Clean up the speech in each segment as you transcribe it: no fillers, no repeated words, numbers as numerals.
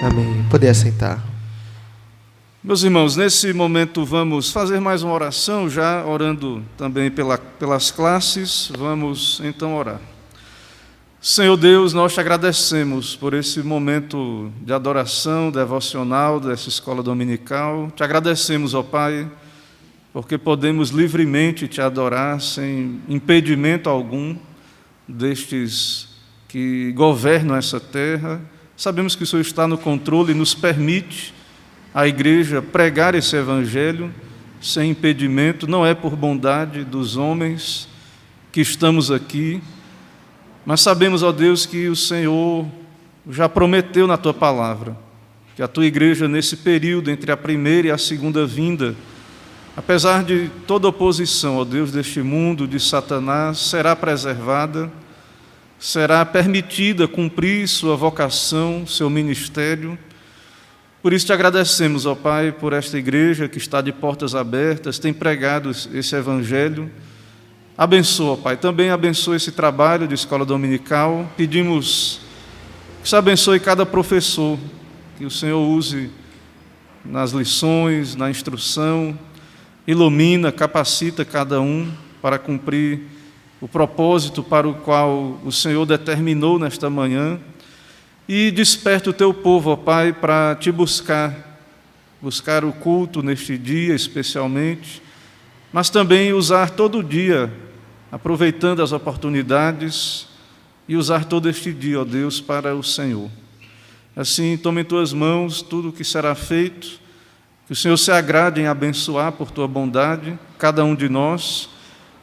Amém. Poder assentar. Meus irmãos, nesse momento vamos fazer mais uma oração, já orando também pelas classes. Vamos então orar. Senhor Deus, nós te agradecemos por esse momento de adoração devocional dessa escola dominical. Te agradecemos, ó Pai, porque podemos livremente te adorar sem impedimento algum destes que governam essa terra. Sabemos que o Senhor está no controle e nos permite a igreja pregar esse evangelho sem impedimento. Não é por bondade dos homens que estamos aqui, mas sabemos, ó Deus, que o Senhor já prometeu na Tua palavra que a Tua igreja, nesse período entre a primeira e a segunda vinda, apesar de toda oposição, ó Deus, deste mundo, de Satanás, será preservada, será permitida cumprir sua vocação, seu ministério. Por isso te agradecemos, ó Pai, por esta igreja que está de portas abertas, tem pregado esse evangelho. Abençoa, ó Pai, também abençoa esse trabalho de escola dominical. Pedimos que se abençoe cada professor, que o Senhor use nas lições, na instrução, ilumina, capacita cada um para cumprir o propósito para o qual o Senhor determinou nesta manhã, e desperta o teu povo, ó Pai, para te buscar o culto neste dia especialmente, mas também usar todo o dia, aproveitando as oportunidades, e usar todo este dia, ó Deus, para o Senhor. Assim, toma em tuas mãos tudo o que será feito, que o Senhor se agrade em abençoar por tua bondade cada um de nós,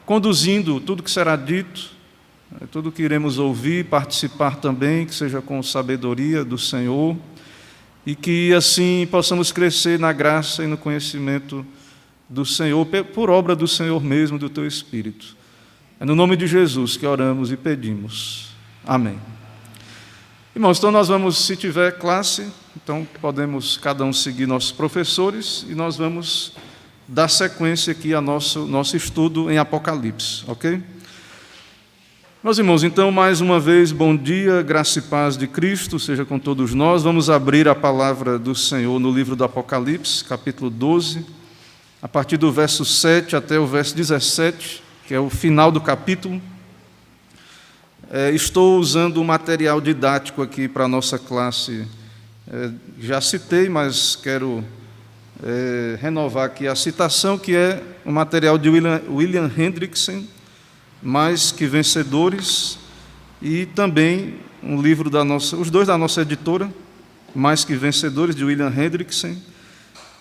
conduzindo tudo que será dito, tudo que iremos ouvir, participar também, que seja com sabedoria do Senhor, e que assim possamos crescer na graça e no conhecimento do Senhor, por obra do Senhor mesmo, do teu Espírito. É no nome de Jesus que oramos e pedimos. Amém. Irmãos, então nós vamos, se tiver classe, então podemos cada um seguir nossos professores, e nós vamos dar sequência aqui ao nosso estudo em Apocalipse, ok? Meus irmãos, então, mais uma vez, bom dia, graça e paz de Cristo seja com todos nós. Vamos abrir a palavra do Senhor no livro do Apocalipse, capítulo 12, a partir do verso 7 até o verso 17, que é o final do capítulo. Estou usando um material didático aqui para a nossa classe. Já citei, mas quero renovar aqui a citação, que é o material de William Hendrickson, Mais que Vencedores, e também um livro os dois da nossa editora, Mais que Vencedores, de William Hendrickson,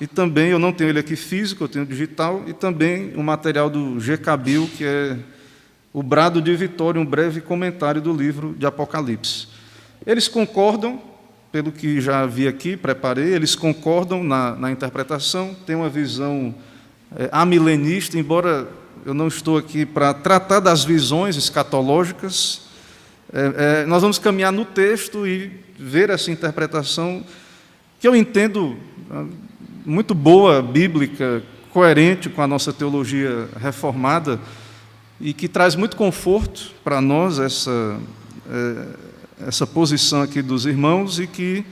e também, eu não tenho ele aqui físico, eu tenho digital, e também o material do G. Cabil, que é O Brado de Vitória, um breve comentário do livro de Apocalipse. Eles concordam, pelo que já vi aqui, preparei, eles concordam na interpretação, têm uma visão amilenista, embora eu não estou aqui para tratar das visões escatológicas. Nós vamos caminhar no texto e ver essa interpretação, que eu entendo muito boa, bíblica, coerente com a nossa teologia reformada, e que traz muito conforto para nós essa posição aqui dos irmãos, e que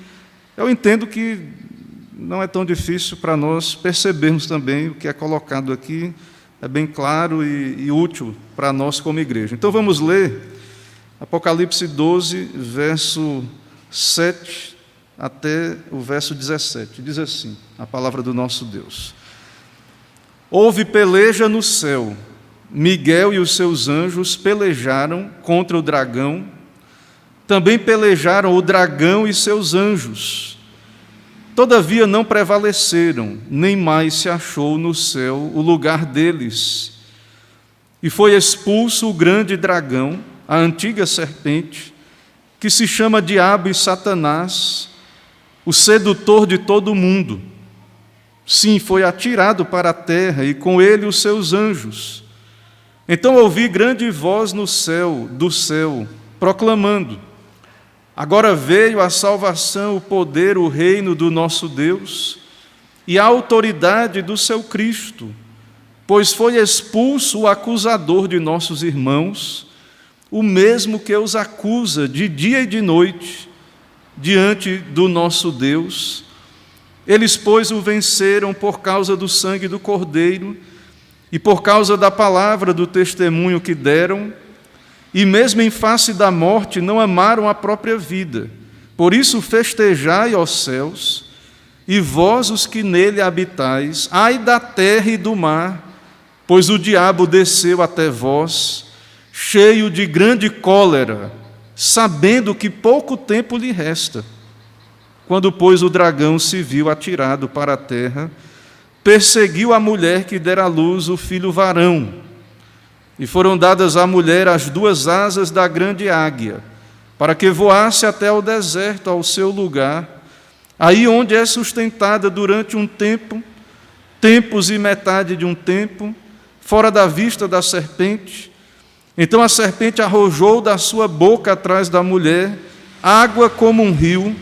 eu entendo que não é tão difícil para nós percebermos também o que é colocado aqui, é bem claro e útil para nós como igreja. Então vamos ler Apocalipse 12, verso 7 até o verso 17. Diz assim a palavra do nosso Deus: Houve peleja no céu, Miguel e os seus anjos pelejaram contra o dragão, também pelejaram o dragão e seus anjos. Todavia não prevaleceram, nem mais se achou no céu o lugar deles. E foi expulso o grande dragão, a antiga serpente, que se chama Diabo e Satanás, o sedutor de todo o mundo. Sim, foi atirado para a terra, e com ele os seus anjos. Então ouvi grande voz do céu, proclamando: Agora veio a salvação, o poder, o reino do nosso Deus e a autoridade do seu Cristo, pois foi expulso o acusador de nossos irmãos, o mesmo que os acusa de dia e de noite, diante do nosso Deus. Eles, pois, o venceram por causa do sangue do Cordeiro e por causa da palavra do testemunho que deram, e mesmo em face da morte não amaram a própria vida. Por isso festejai, ó céus, e vós os que nele habitais, ai da terra e do mar, pois o diabo desceu até vós, cheio de grande cólera, sabendo que pouco tempo lhe resta. Quando, pois, o dragão se viu atirado para a terra, perseguiu a mulher que dera à luz o filho varão. E foram dadas à mulher as 2 asas da grande águia, para que voasse até ao deserto, ao seu lugar, aí onde é sustentada durante um tempo, tempos e metade de um tempo, fora da vista da serpente. Então a serpente arrojou da sua boca atrás da mulher água como um rio,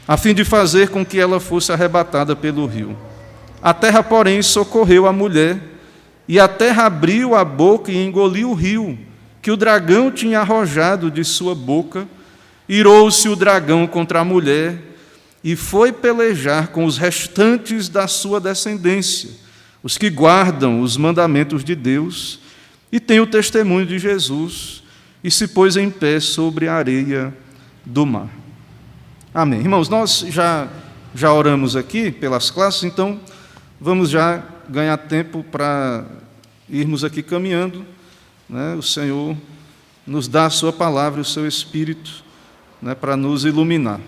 a fim de fazer com que ela fosse arrebatada pelo rio. A terra, porém, socorreu a mulher, e a terra abriu a boca e engoliu o rio, que o dragão tinha arrojado de sua boca. Irou-se o dragão contra a mulher, e foi pelejar com os restantes da sua descendência, os que guardam os mandamentos de Deus, e têm o testemunho de Jesus, e se pôs em pé sobre a areia do mar. Amém. Irmãos, nós já oramos aqui pelas classes, então vamos já ganhar tempo para irmos aqui caminhando, né? O Senhor nos dá a sua palavra, o seu Espírito, né, para nos iluminar.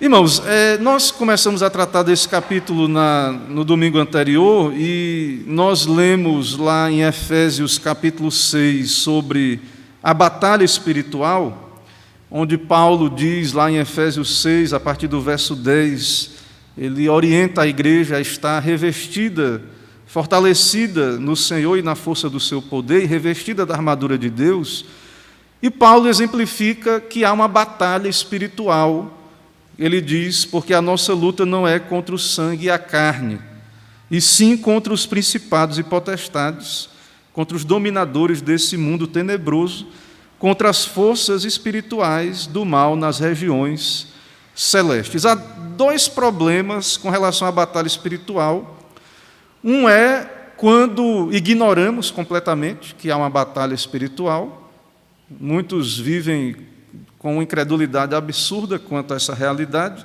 Irmãos, nós começamos a tratar desse capítulo no domingo anterior, e nós lemos lá em Efésios capítulo 6 sobre a batalha espiritual, onde Paulo diz lá em Efésios 6, a partir do verso 10, ele orienta a igreja a estar revestida, fortalecida no Senhor e na força do seu poder, e revestida da armadura de Deus. E Paulo exemplifica que há uma batalha espiritual. Ele diz, porque a nossa luta não é contra o sangue e a carne, e sim contra os principados e potestades, contra os dominadores desse mundo tenebroso, contra as forças espirituais do mal nas regiões celestes. Há 2 problemas com relação à batalha espiritual. Um é quando ignoramos completamente que há uma batalha espiritual. Muitos vivem com uma incredulidade absurda quanto a essa realidade.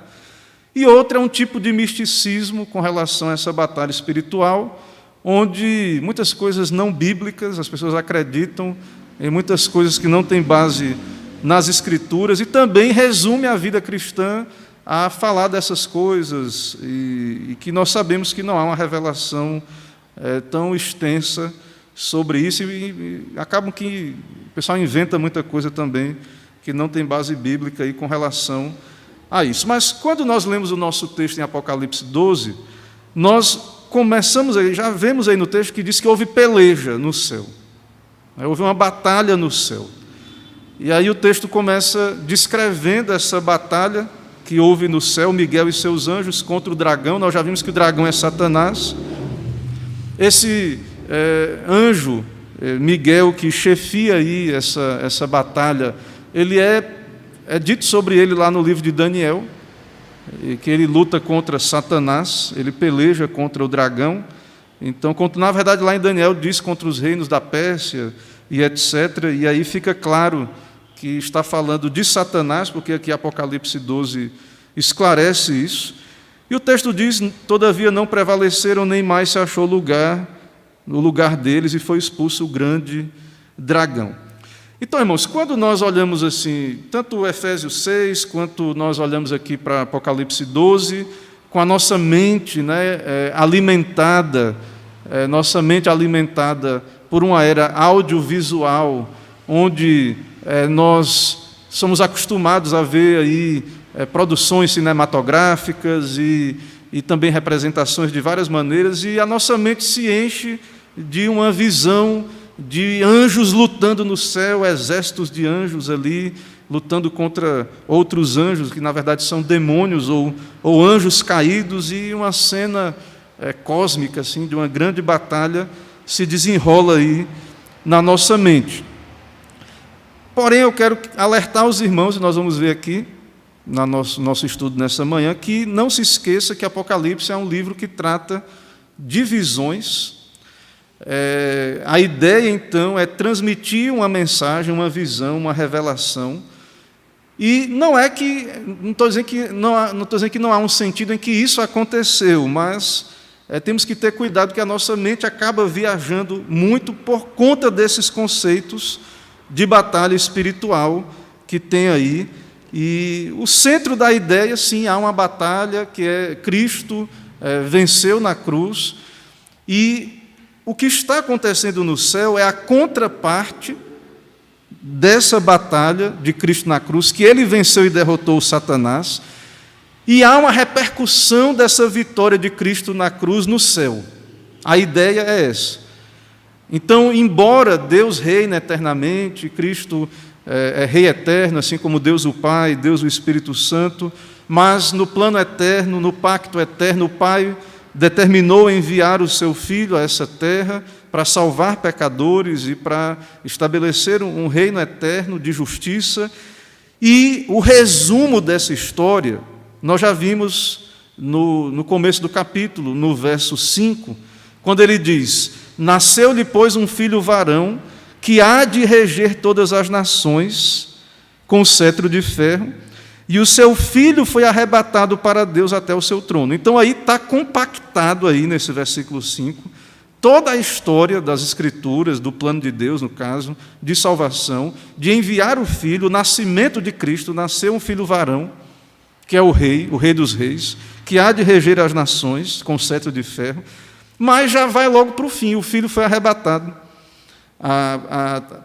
E outro é um tipo de misticismo com relação a essa batalha espiritual, onde muitas coisas não bíblicas, as pessoas acreditam em muitas coisas que não têm base nas Escrituras, e também resume a vida cristã a falar dessas coisas, e que nós sabemos que não há uma revelação tão extensa sobre isso, e acabam que o pessoal inventa muita coisa também que não tem base bíblica aí com relação a isso. Mas quando nós lemos o nosso texto em Apocalipse 12, nós começamos aí, já vemos aí no texto que diz que houve peleja no céu. Houve uma batalha no céu. E aí o texto começa descrevendo essa batalha que houve no céu, Miguel e seus anjos contra o dragão. Nós já vimos que o dragão é Satanás. Esse anjo, Miguel, que chefia aí essa batalha, ele é dito sobre ele lá no livro de Daniel, que ele luta contra Satanás, ele peleja contra o dragão. Então, na verdade, lá em Daniel diz contra os reinos da Pérsia e etc. E aí fica claro que está falando de Satanás, porque aqui Apocalipse 12 esclarece isso. E o texto diz, todavia não prevaleceram, nem mais se achou lugar no lugar deles, e foi expulso o grande dragão. Então, irmãos, quando nós olhamos assim, tanto Efésios 6, quanto nós olhamos aqui para Apocalipse 12, com a nossa mente alimentada, nossa mente alimentada por uma era audiovisual, onde nós somos acostumados a ver aí produções cinematográficas e também representações de várias maneiras, e a nossa mente se enche de uma visão de anjos lutando no céu, exércitos de anjos ali, lutando contra outros anjos, que na verdade são demônios ou anjos caídos, e uma cena cósmica, assim, de uma grande batalha se desenrola aí na nossa mente. Porém, eu quero alertar os irmãos, e nós vamos ver aqui, no nosso estudo nessa manhã, que não se esqueça que Apocalipse é um livro que trata de visões. A ideia, então, é transmitir uma mensagem, uma visão, uma revelação. E não estou dizendo que não há um sentido em que isso aconteceu, mas temos que ter cuidado, que a nossa mente acaba viajando muito por conta desses conceitos de batalha espiritual que tem aí. E o centro da ideia, sim, há uma batalha que é Cristo venceu na cruz, e o que está acontecendo no céu é a contraparte dessa batalha de Cristo na cruz, que ele venceu e derrotou o Satanás, e há uma repercussão dessa vitória de Cristo na cruz no céu. A ideia é essa. Então, embora Deus reine eternamente, Cristo é Rei eterno, assim como Deus o Pai, Deus o Espírito Santo, mas no plano eterno, no pacto eterno, o Pai determinou enviar o seu Filho a essa terra para salvar pecadores e para estabelecer um reino eterno de justiça. E o resumo dessa história, nós já vimos no começo do capítulo, no verso 5, quando ele diz: nasceu-lhe, pois, um filho varão, que há de reger todas as nações com cetro de ferro, e o seu filho foi arrebatado para Deus até o seu trono. Então, aí está compactado, aí, nesse versículo 5, toda a história das Escrituras, do plano de Deus, no caso, de salvação, de enviar o Filho, o nascimento de Cristo, nasceu um filho varão, que é o Rei dos Reis, que há de reger as nações com cetro de ferro, mas já vai logo para o fim, o Filho foi arrebatado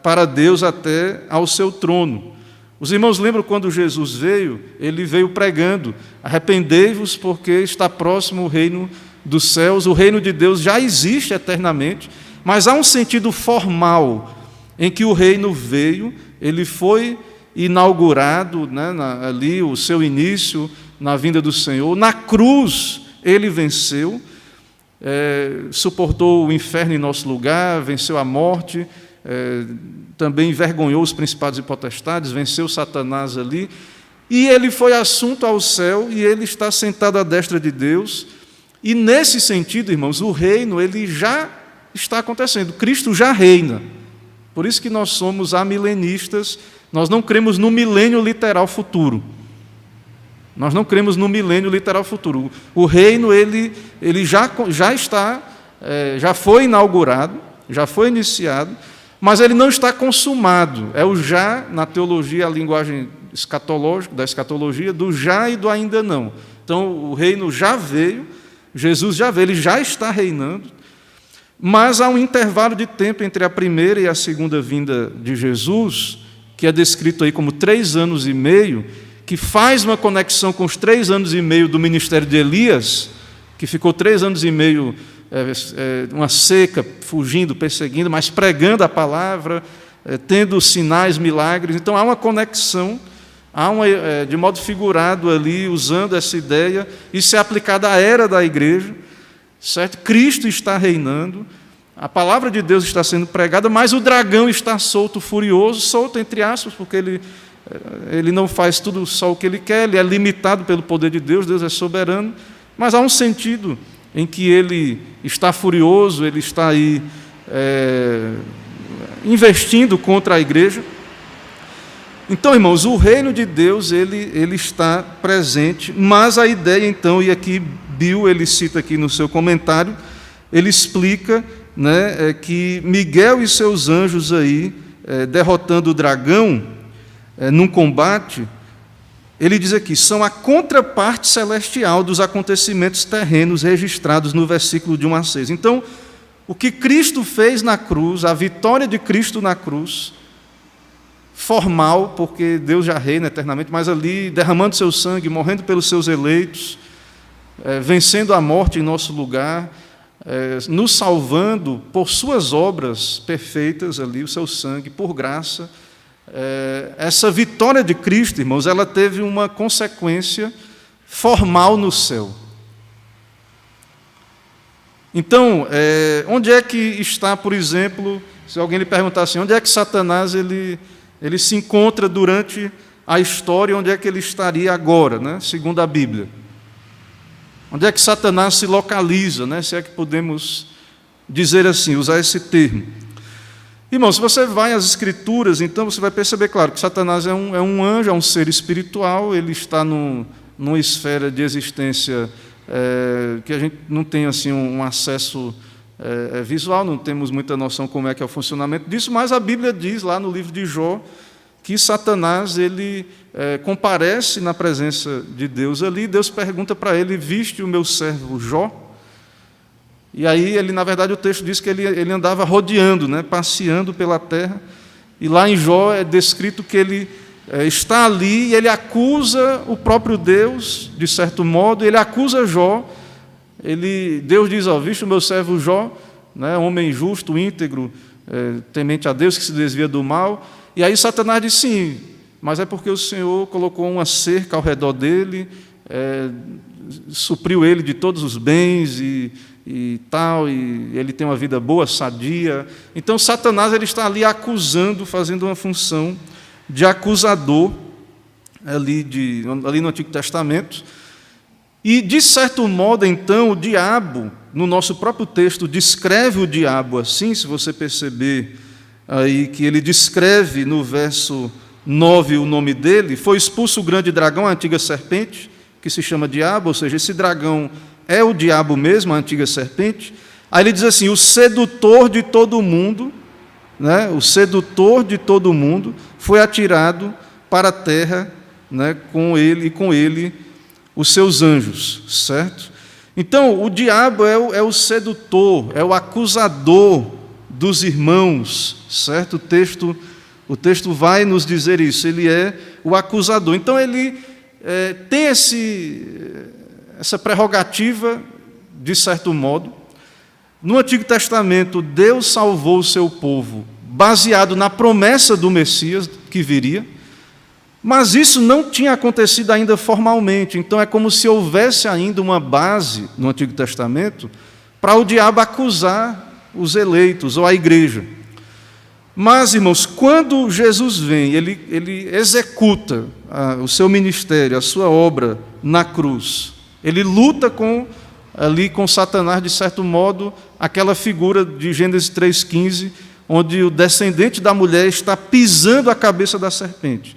para Deus até ao seu trono. Os irmãos lembram quando Jesus veio? Ele veio pregando: arrependei-vos, porque está próximo o reino dos céus. O reino de Deus já existe eternamente, mas há um sentido formal em que o reino veio, ele foi inaugurado, né, ali o seu início na vinda do Senhor. Na cruz ele venceu, suportou o inferno em nosso lugar, venceu a morte, também envergonhou os principados e potestades, venceu Satanás ali, e ele foi assunto ao céu, e ele está sentado à destra de Deus. E nesse sentido, irmãos, o reino ele já está acontecendo, Cristo já reina. Por isso que nós somos amilenistas, nós não cremos no milênio literal futuro. Nós não cremos no milênio literal futuro. O reino ele já está, já foi inaugurado, já foi iniciado, mas ele não está consumado. É o já, na teologia, a linguagem escatológica, da escatologia, do já e do ainda não. Então, o reino já veio, Jesus já veio, ele já está reinando, mas há um intervalo de tempo entre a primeira e a segunda vinda de Jesus, que é descrito aí como 3 anos e meio, que faz uma conexão com os 3 anos e meio do ministério de Elias, que ficou 3 anos e meio, uma seca, fugindo, perseguindo, mas pregando a palavra, tendo sinais, milagres. Então há uma conexão, de modo figurado ali, usando essa ideia, isso é aplicado à era da igreja, certo? Cristo está reinando, a palavra de Deus está sendo pregada, mas o dragão está solto, furioso, solto entre aspas, porque ele não faz tudo só o que ele quer, ele é limitado pelo poder de Deus, Deus é soberano, mas há um sentido em que ele está furioso, ele está aí investindo contra a igreja. Então, irmãos, o reino de Deus ele está presente, mas a ideia, então, e aqui Bill ele cita aqui no seu comentário, ele explica, né, que Miguel e seus anjos aí, derrotando o dragão num combate, ele diz aqui, são a contraparte celestial dos acontecimentos terrenos registrados no versículo de 1 a 6. Então, o que Cristo fez na cruz, a vitória de Cristo na cruz, formal, porque Deus já reina eternamente, mas ali, derramando seu sangue, morrendo pelos seus eleitos, vencendo a morte em nosso lugar, nos salvando por suas obras perfeitas ali, o seu sangue, por graça. Essa vitória de Cristo, irmãos, ela teve uma consequência formal no céu. Então, onde é que está, por exemplo, se alguém lhe perguntar assim, onde é que Satanás ele se encontra durante a história, onde é que ele estaria agora, né? Segundo a Bíblia. Onde é que Satanás se localiza, né? Se é que podemos dizer assim, usar esse termo. Irmão, se você vai às Escrituras, então você vai perceber, claro, que Satanás é um anjo, é um ser espiritual, ele está numa esfera de existência que a gente não tem assim, um acesso visual, não temos muita noção como é que é o funcionamento disso, mas a Bíblia diz lá no livro de Jó que Satanás ele comparece na presença de Deus ali, Deus pergunta para ele, viste o meu servo Jó? E aí, na verdade, o texto diz que ele andava rodeando, né, passeando pela terra, e lá em Jó é descrito que ele está ali e ele acusa o próprio Deus, de certo modo, ele acusa Jó, Deus diz, viste o meu servo Jó, né, homem justo, íntegro, temente a Deus, que se desvia do mal, e aí Satanás diz, sim, mas é porque o Senhor colocou uma cerca ao redor dele, supriu ele de todos os bens e tal, e ele tem uma vida boa, sadia. Então, Satanás ele está ali acusando, fazendo uma função de acusador ali no Antigo Testamento. E, de certo modo, então, o diabo, no nosso próprio texto, descreve o diabo assim, se você perceber aí que ele descreve no verso 9 o nome dele, foi expulso o grande dragão, a antiga serpente, que se chama diabo, ou seja, esse dragão é o diabo mesmo, a antiga serpente. Aí ele diz assim, o sedutor de todo mundo, né, o sedutor de todo mundo foi atirado para a terra, né, com ele os seus anjos, certo? Então, o diabo é o sedutor, é o acusador dos irmãos, certo? O texto vai nos dizer isso, ele é o acusador. Então, ele tem essa prerrogativa, de certo modo. No Antigo Testamento, Deus salvou o seu povo baseado na promessa do Messias que viria, mas isso não tinha acontecido ainda formalmente, então é como se houvesse ainda uma base no Antigo Testamento para o diabo acusar os eleitos ou a igreja. Mas, irmãos, quando Jesus vem, ele executa o seu ministério, a sua obra na cruz, ele luta com Satanás, de certo modo, aquela figura de Gênesis 3,15, onde o descendente da mulher está pisando a cabeça da serpente.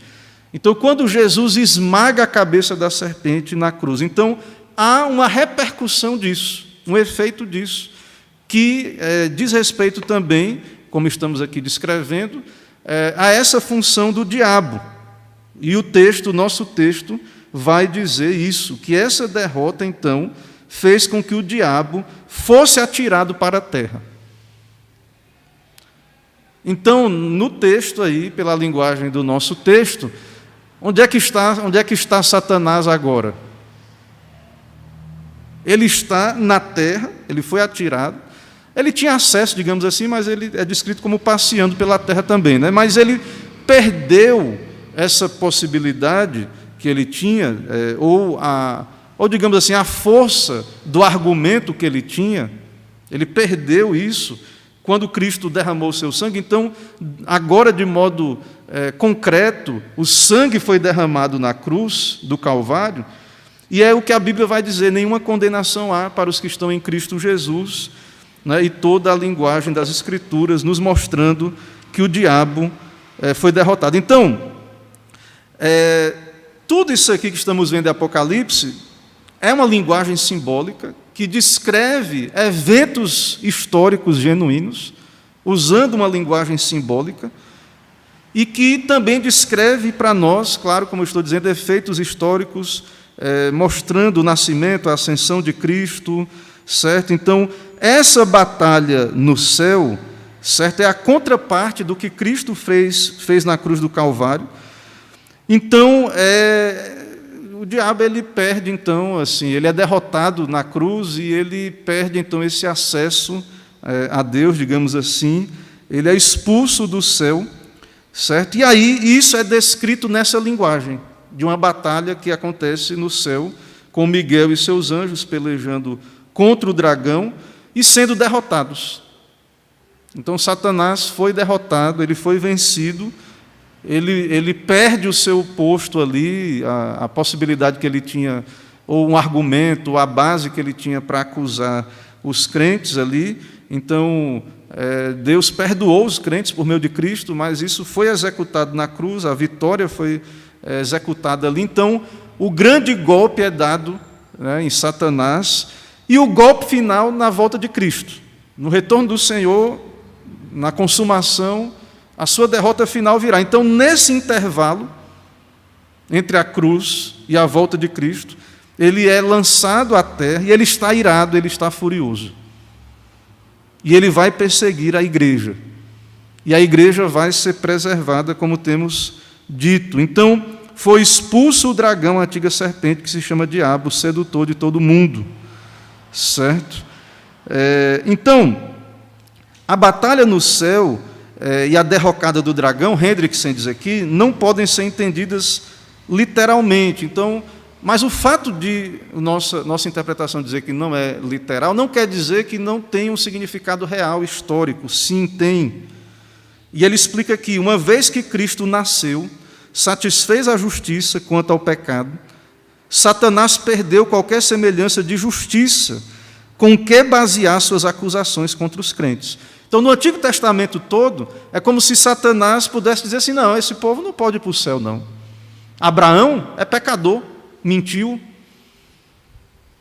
Então, quando Jesus esmaga a cabeça da serpente na cruz, então há uma repercussão disso, um efeito disso, que diz respeito também, como estamos aqui descrevendo, a essa função do diabo. E o nosso texto, vai dizer isso, que essa derrota, então, fez com que o diabo fosse atirado para a terra. Então, no texto aí, pela linguagem do nosso texto, onde é que está Satanás agora? Ele está na terra, ele foi atirado, ele tinha acesso, digamos assim, mas ele é descrito como passeando pela terra também, né? Mas ele perdeu essa possibilidade que ele tinha, ou digamos assim, a força do argumento que ele tinha, ele perdeu isso quando Cristo derramou o seu sangue. Então, agora, de modo concreto, o sangue foi derramado na cruz do Calvário, e é o que a Bíblia vai dizer, nenhuma condenação há para os que estão em Cristo Jesus, né, e toda a linguagem das Escrituras nos mostrando que o diabo foi derrotado. Então, tudo isso aqui que estamos vendo em Apocalipse é uma linguagem simbólica que descreve eventos históricos genuínos, usando uma linguagem simbólica, e que também descreve para nós, claro, como eu estou dizendo, efeitos históricos, mostrando o nascimento, a ascensão de Cristo, certo? Então, essa batalha no céu, certo, é a contraparte do que Cristo fez na cruz do Calvário. Então, o diabo ele perde, então, assim, ele é derrotado na cruz e ele perde, então, esse acesso a Deus, digamos assim, ele é expulso do céu, certo? E aí isso é descrito nessa linguagem de uma batalha que acontece no céu, com Miguel e seus anjos pelejando contra o dragão e sendo derrotados. Então, Satanás foi derrotado, ele foi vencido, ele perde o seu posto ali, a possibilidade que ele tinha, ou um argumento, ou a base que ele tinha para acusar os crentes ali. Então, Deus perdoou os crentes por meio de Cristo, mas isso foi executado na cruz, a vitória foi executada ali. Então, o grande golpe é dado, né, em Satanás, e o golpe final na volta de Cristo. No retorno do Senhor, na consumação, a sua derrota final virá. Então, nesse intervalo, entre a cruz e a volta de Cristo, ele é lançado à terra e ele está irado, ele está furioso. E ele vai perseguir a igreja. E a igreja vai ser preservada, como temos dito. Então, foi expulso o dragão, a antiga serpente, que se chama Diabo, o sedutor de todo mundo. Certo? Então, a batalha no céu e a derrocada do dragão, Hendrickson diz aqui, não podem ser entendidas literalmente. Então, mas o fato de nossa interpretação dizer que não é literal, não quer dizer que não tem um significado real, histórico. Sim, tem. E ele explica aqui, uma vez que Cristo nasceu, satisfez a justiça quanto ao pecado, Satanás perdeu qualquer semelhança de justiça com que basear suas acusações contra os crentes. Então, no Antigo Testamento todo, é como se Satanás pudesse dizer assim, não, esse povo não pode ir para o céu, não. Abraão é pecador, mentiu,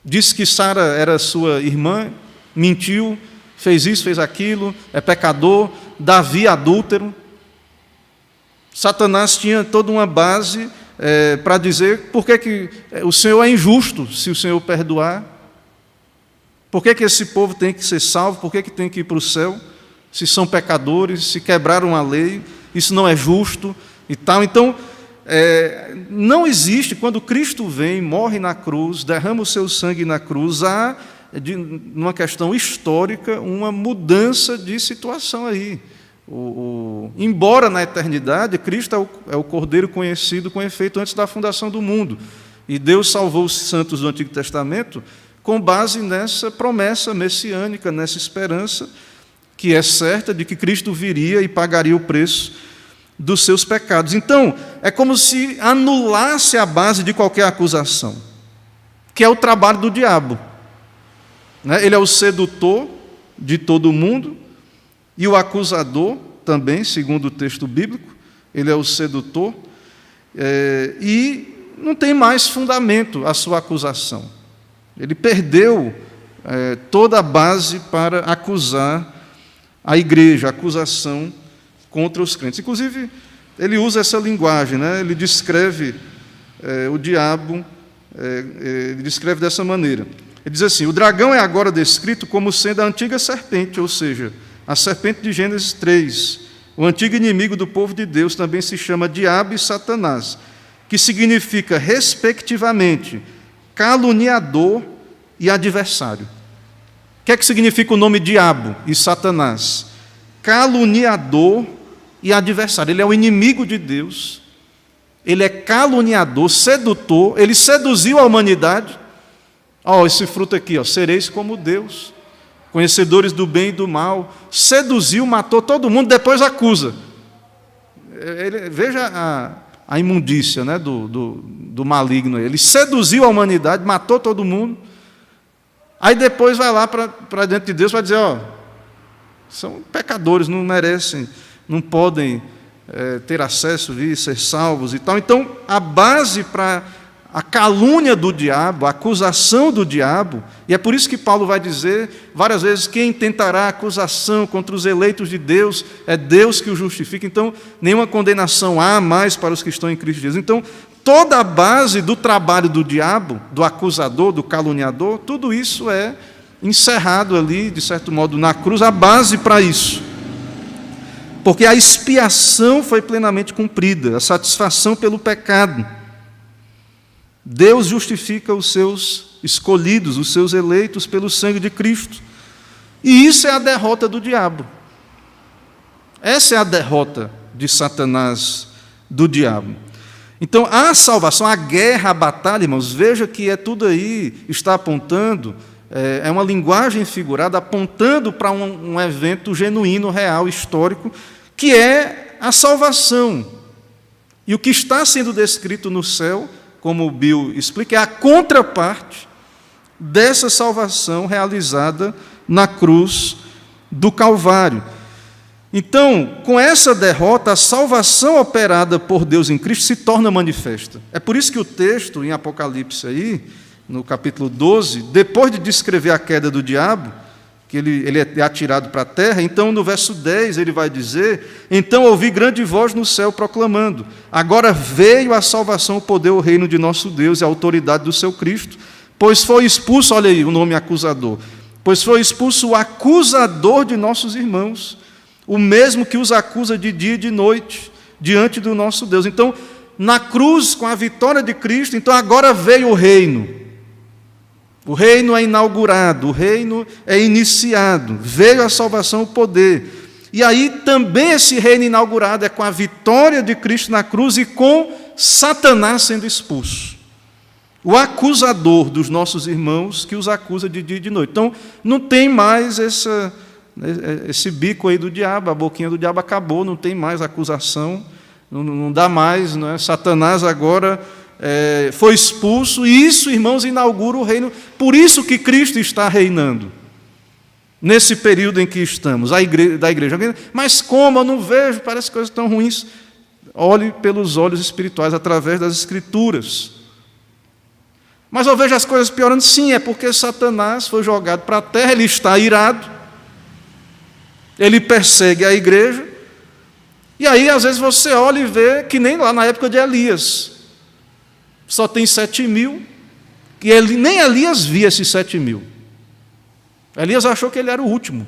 disse que Sara era sua irmã, mentiu, fez isso, fez aquilo, é pecador, Davi adúltero. Satanás tinha toda uma base para dizer por que o Senhor é injusto se o Senhor perdoar, por que esse povo tem que ser salvo, por que tem que ir para o céu, se são pecadores, se quebraram a lei, isso não é justo e tal. Então, não existe, quando Cristo vem, morre na cruz, derrama o seu sangue na cruz, há, numa questão histórica, uma mudança de situação aí. Embora na eternidade, Cristo é o Cordeiro conhecido com efeito antes da fundação do mundo, e Deus salvou os santos do Antigo Testamento com base nessa promessa messiânica, nessa esperança que é certa de que Cristo viria e pagaria o preço dos seus pecados. Então, é como se anulasse a base de qualquer acusação, que é o trabalho do diabo. Ele é o sedutor de todo mundo e o acusador também, segundo o texto bíblico, ele é o sedutor, e não tem mais fundamento a sua acusação. Ele perdeu toda a base para acusar a igreja, a acusação contra os crentes. Inclusive, ele usa essa linguagem, né? Ele descreve o diabo, ele descreve dessa maneira. Ele diz assim, o dragão é agora descrito como sendo a antiga serpente, ou seja, a serpente de Gênesis 3. O antigo inimigo do povo de Deus também se chama Diabo e Satanás, que significa, respectivamente, caluniador e adversário. O que é que significa o nome Diabo e Satanás? Caluniador e adversário. Ele é o inimigo de Deus, ele é caluniador, sedutor, ele seduziu a humanidade. Esse fruto aqui, sereis como Deus, conhecedores do bem e do mal, seduziu, matou todo mundo, depois acusa. Veja a imundícia, né, do maligno. Ele seduziu a humanidade, matou todo mundo, aí depois vai lá para diante de Deus, vai dizer, são pecadores, não merecem, não podem ter acesso, ser salvos e tal. Então, a base para a calúnia do diabo, a acusação do diabo, e é por isso que Paulo vai dizer várias vezes, quem tentará acusação contra os eleitos de Deus, é Deus que o justifica. Então, nenhuma condenação há mais para os que estão em Cristo Jesus. Então, toda a base do trabalho do diabo, do acusador, do caluniador, tudo isso é encerrado ali, de certo modo, na cruz, a base para isso. Porque a expiação foi plenamente cumprida, a satisfação pelo pecado. Deus justifica os seus escolhidos, os seus eleitos pelo sangue de Cristo. E isso é a derrota do diabo. Essa é a derrota de Satanás, do diabo. Então, a salvação, a guerra, a batalha, irmãos, veja que tudo aí está apontando, é uma linguagem figurada, apontando para um evento genuíno, real, histórico, que é a salvação. E o que está sendo descrito no céu, como o Bill explica, é a contraparte dessa salvação realizada na cruz do Calvário. Então, com essa derrota, a salvação operada por Deus em Cristo se torna manifesta. É por isso que o texto, em Apocalipse, aí, no capítulo 12, depois de descrever a queda do diabo, que ele é atirado para a terra, então no verso 10 ele vai dizer: então ouvi grande voz no céu proclamando, agora veio a salvação, o poder, o reino de nosso Deus e a autoridade do seu Cristo, pois foi expulso, olha aí o nome acusador, pois foi expulso o acusador de nossos irmãos, o mesmo que os acusa de dia e de noite, diante do nosso Deus. Então, na cruz, com a vitória de Cristo, então agora veio o reino. O reino é inaugurado, o reino é iniciado, veio a salvação, o poder. E aí também esse reino inaugurado é com a vitória de Cristo na cruz e com Satanás sendo expulso. O acusador dos nossos irmãos que os acusa de dia e de noite. Então, não tem mais esse bico aí do diabo, a boquinha do diabo acabou, não tem mais acusação, não dá mais, não é? Satanás agora foi expulso, e isso, irmãos, inaugura o reino. Por isso que Cristo está reinando, nesse período em que estamos, da igreja. Mas como? Eu não vejo, parece coisas tão ruins. Olhe pelos olhos espirituais, através das Escrituras. Mas eu vejo as coisas piorando? Sim, é porque Satanás foi jogado para a terra, ele está irado, ele persegue a igreja, e aí às vezes você olha e vê que nem lá na época de Elias, só tem 7.000, e nem Elias via esses 7.000. Elias achou que ele era o último,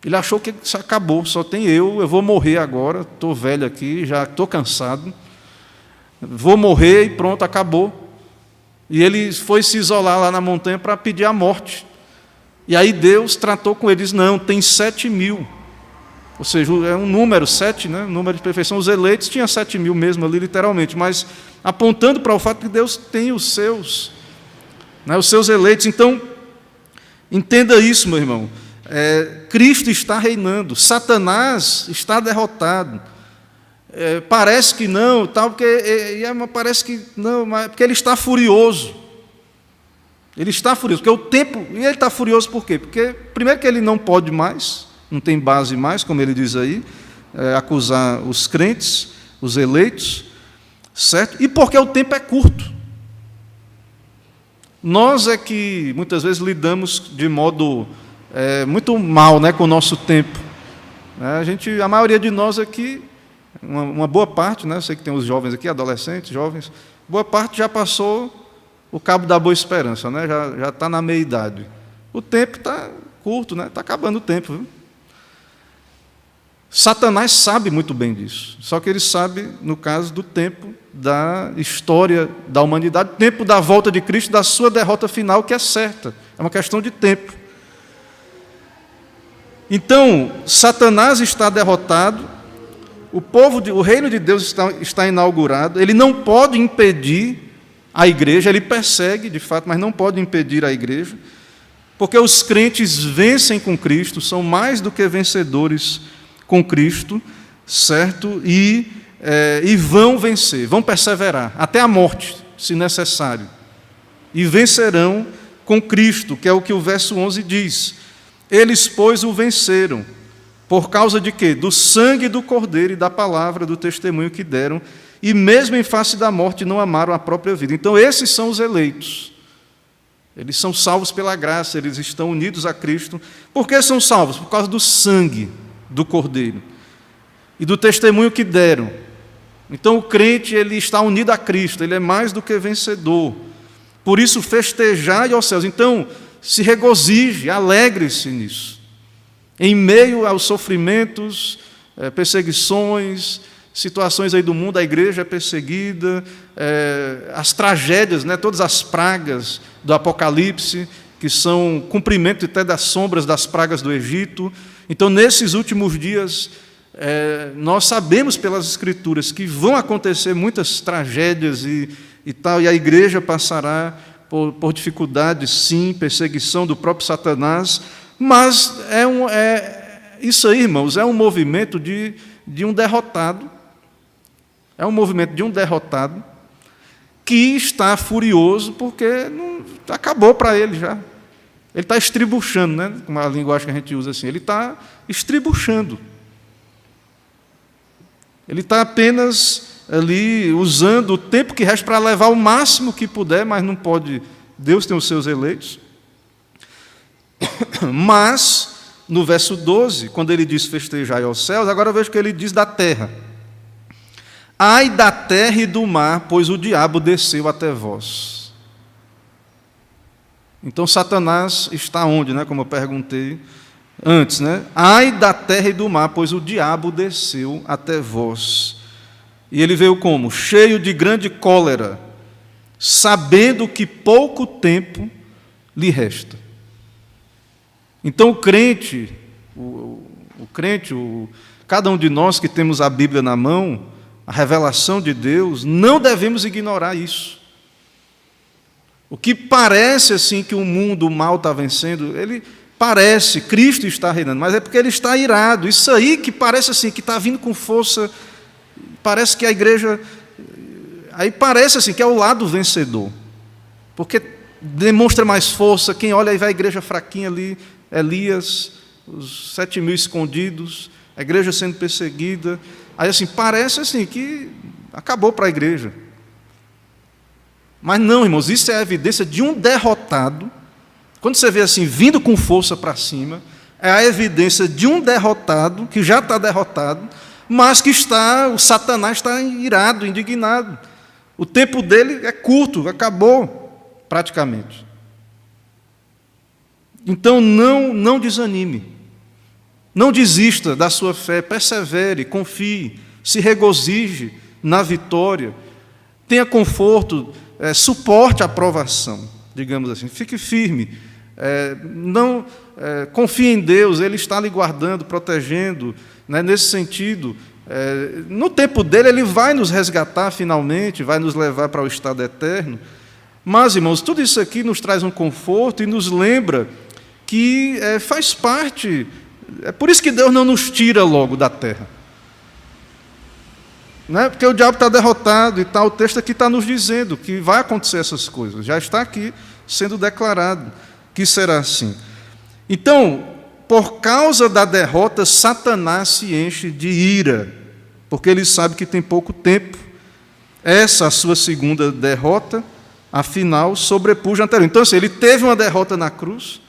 ele achou que isso acabou, só tem eu vou morrer agora, estou velho aqui, já estou cansado, vou morrer e pronto, acabou. E ele foi se isolar lá na montanha para pedir a morte. E aí Deus tratou com eles: não, tem 7.000. Ou seja, é um número, 7, né? Número de perfeição. Os eleitos tinham 7.000 mesmo ali, literalmente, mas apontando para o fato que Deus tem os seus, né? Os seus eleitos. Então, entenda isso, meu irmão. Cristo está reinando, Satanás está derrotado. Parece que não, tal, parece que não, porque ele está furioso. Ele está furioso, porque o tempo. E ele está furioso por quê? Porque, primeiro, que ele não pode mais, não tem base mais, como ele diz aí, acusar os crentes, os eleitos, certo? E porque o tempo é curto. Nós é que, muitas vezes, lidamos de modo muito mal, né, com o nosso tempo. A maioria de nós aqui, uma boa parte, né, eu sei que tem os jovens aqui, adolescentes, jovens, boa parte já passou o cabo da boa esperança, né? Já está na meia-idade. O tempo está curto, né? Está acabando o tempo. Viu? Satanás sabe muito bem disso, só que ele sabe, no caso do tempo da história da humanidade, tempo da volta de Cristo, da sua derrota final, que é certa, é uma questão de tempo. Então, Satanás está derrotado, o reino de Deus está inaugurado, ele não pode impedir a igreja, ele persegue, de fato, mas não pode impedir a igreja, porque os crentes vencem com Cristo, são mais do que vencedores com Cristo, certo? E vão vencer, vão perseverar, até a morte, se necessário. E vencerão com Cristo, que é o que o verso 11 diz. Eles, pois, o venceram. Por causa de quê? Do sangue do Cordeiro e da palavra do testemunho que deram, e mesmo em face da morte não amaram a própria vida. Então, esses são os eleitos. Eles são salvos pela graça, eles estão unidos a Cristo. Por que são salvos? Por causa do sangue do Cordeiro e do testemunho que deram. Então, o crente, ele está unido a Cristo, ele é mais do que vencedor. Por isso, festejai aos céus. Então, se regozije, alegre-se nisso. Em meio aos sofrimentos, perseguições, situações aí do mundo, a igreja é perseguida, as tragédias, né, todas as pragas do Apocalipse, que são cumprimento até das sombras das pragas do Egito. Então, nesses últimos dias, nós sabemos pelas Escrituras que vão acontecer muitas tragédias e tal, e a igreja passará por dificuldades, sim, perseguição do próprio Satanás, mas isso aí, irmãos, é um movimento de um derrotado, É um movimento de um derrotado que está furioso porque acabou para ele já. Ele está estribuchando, né? Com a linguagem que a gente usa assim. Ele está estribuchando. Ele está apenas ali usando o tempo que resta para levar o máximo que puder, mas não pode. Deus tem os seus eleitos. Mas, no verso 12, quando ele diz festejai aos céus, agora eu vejo que ele diz da terra. Ai da terra e do mar, pois o diabo desceu até vós. Então Satanás está onde, né? Como eu perguntei antes, né? Ai da terra e do mar, pois o diabo desceu até vós. E ele veio como? Cheio de grande cólera, sabendo que pouco tempo lhe resta. Então o crente, cada um de nós que temos a Bíblia na mão, a revelação de Deus, não devemos ignorar isso. O que parece assim que o mundo, o mal está vencendo, ele parece, Cristo está reinando, mas é porque ele está irado. Isso aí que parece assim, que está vindo com força, parece que a igreja, aí parece assim que é o lado vencedor, porque demonstra mais força. Quem olha aí vai a igreja fraquinha ali, Elias, os 7.000 escondidos, a igreja sendo perseguida, aí assim, parece assim que acabou para a igreja. Mas não, irmãos, isso é a evidência de um derrotado. Quando você vê assim, vindo com força para cima, é a evidência de um derrotado, que já está derrotado, mas que o Satanás está irado, indignado. O tempo dele é curto, acabou praticamente. Então não desanime, não desista da sua fé, persevere, confie, se regozije na vitória, tenha conforto, suporte a provação, digamos assim, fique firme, confie em Deus, Ele está lhe guardando, protegendo, né, nesse sentido. No tempo dele, Ele vai nos resgatar finalmente, vai nos levar para o estado eterno. Mas, irmãos, tudo isso aqui nos traz um conforto e nos lembra que faz parte. É por isso que Deus não nos tira logo da terra. Não é? Porque o diabo está derrotado e tal. O texto aqui está nos dizendo que vai acontecer essas coisas. Já está aqui sendo declarado que será assim. Então, por causa da derrota, Satanás se enche de ira, porque ele sabe que tem pouco tempo. Essa, a sua segunda derrota, afinal, sobrepuja a anterior. Então, assim, ele teve uma derrota na cruz,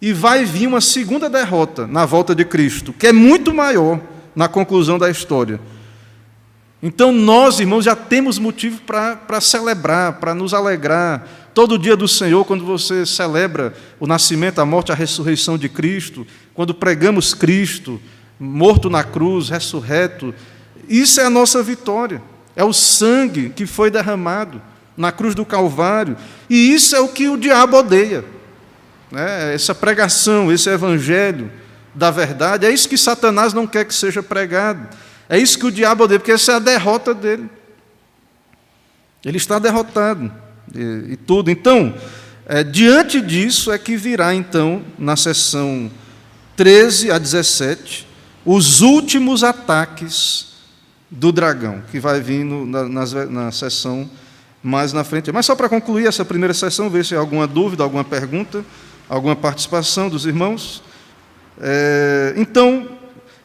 e vai vir uma segunda derrota na volta de Cristo, que é muito maior na conclusão da história. Então nós, irmãos, já temos motivo para celebrar, para nos alegrar. Todo dia do Senhor, quando você celebra o nascimento, a morte, a ressurreição de Cristo, quando pregamos Cristo, morto na cruz, ressurreto, isso é a nossa vitória. É o sangue que foi derramado na cruz do Calvário. E isso é o que o diabo odeia. Essa pregação, esse evangelho da verdade, é isso que Satanás não quer que seja pregado, é isso que o diabo odeia, porque essa é a derrota dele. Ele está derrotado e tudo. Então, diante disso é que virá então, na sessão 13 a 17, os últimos ataques do dragão, que vai vir na sessão mais na frente. Mas só para concluir essa primeira sessão, ver se há alguma dúvida, alguma pergunta, alguma participação dos irmãos. Então,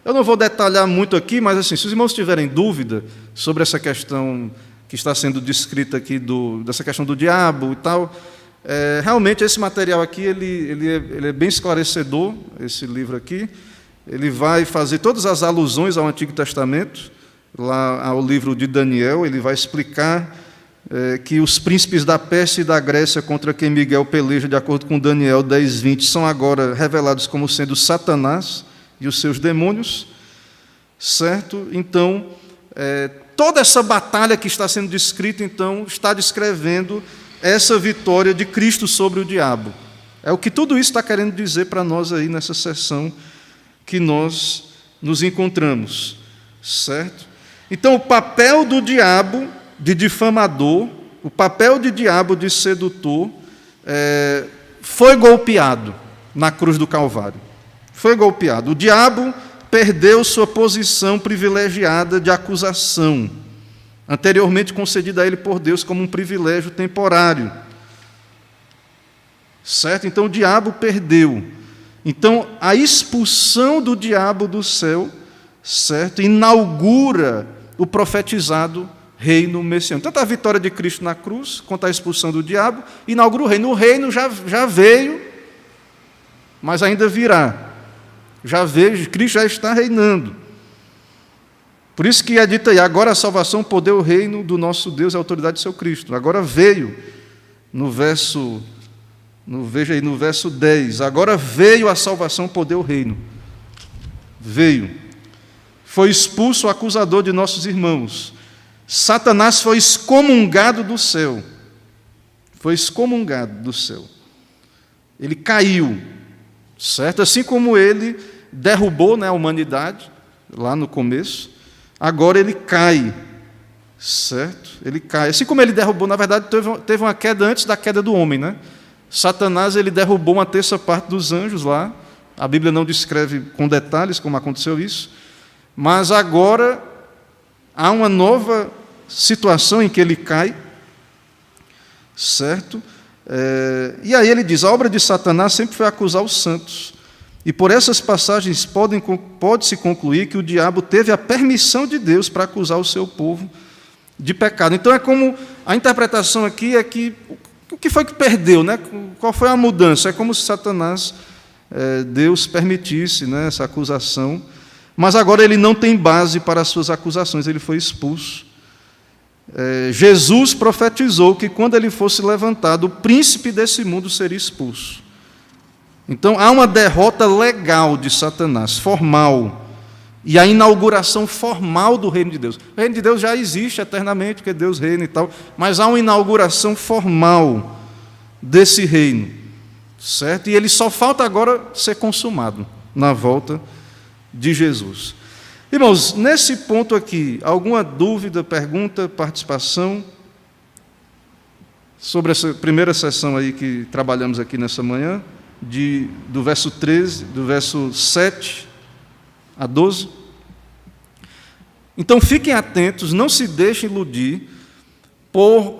eu não vou detalhar muito aqui, mas assim, se os irmãos tiverem dúvida sobre essa questão que está sendo descrita aqui, dessa questão do diabo e tal, realmente esse material aqui ele é bem esclarecedor, esse livro aqui. Ele vai fazer todas as alusões ao Antigo Testamento, lá ao livro de Daniel. Ele vai explicar que os príncipes da Pérsia e da Grécia contra quem Miguel peleja, de acordo com Daniel 10:20, são agora revelados como sendo Satanás e os seus demônios, certo? Então, toda essa batalha que está sendo descrita, então, está descrevendo essa vitória de Cristo sobre o diabo. É o que tudo isso está querendo dizer para nós aí nessa sessão que nós nos encontramos, certo? Então, o papel do diabo de difamador, o papel de diabo de sedutor, foi golpeado na cruz do Calvário. Foi golpeado. O diabo perdeu sua posição privilegiada de acusação. anteriormente concedida a ele por Deus como um privilégio temporário. Certo? Então o diabo perdeu. Então a expulsão do diabo do céu, certo, inaugura o profetizado reino messiânico. Tanto a vitória de Cristo na cruz, quanto a expulsão do diabo, inaugura o reino. O reino já veio, mas ainda virá. Já veio, Cristo já está reinando. Por isso que é dito aí, agora a salvação, o poder, o reino do nosso Deus e a autoridade do seu Cristo. Agora veio, veja aí no verso 10, agora veio a salvação, o poder, o reino. Veio. Foi expulso o acusador de nossos irmãos. Satanás foi excomungado do céu. Foi excomungado do céu. Ele caiu, certo? Assim como ele derrubou, né, a humanidade, lá no começo, agora ele cai, certo? Ele cai. Assim como ele derrubou, na verdade, teve uma queda antes da queda do homem, né? Satanás, ele derrubou 1/3 dos anjos lá. A Bíblia não descreve com detalhes como aconteceu isso, mas agora há uma nova situação em que ele cai, certo? E aí ele diz, a obra de Satanás sempre foi acusar os santos. E por essas passagens pode-se concluir que o diabo teve a permissão de Deus para acusar o seu povo de pecado. Então é como a interpretação aqui é que o que foi que perdeu, né? Qual foi a mudança? É como se Satanás, Deus permitisse, né, essa acusação, mas agora ele não tem base para as suas acusações, ele foi expulso. Jesus profetizou que quando ele fosse levantado, o príncipe desse mundo seria expulso. Então, há uma derrota legal de Satanás, formal, e a inauguração formal do reino de Deus. O reino de Deus já existe eternamente, porque Deus reina e tal, mas há uma inauguração formal desse reino, certo? E ele só falta agora ser consumado na volta de Jesus. Irmãos, nesse ponto aqui, alguma dúvida, pergunta, participação sobre essa primeira sessão aí que trabalhamos aqui nessa manhã? Do verso 13, do verso 7 a 12. Então, fiquem atentos, não se deixem iludir por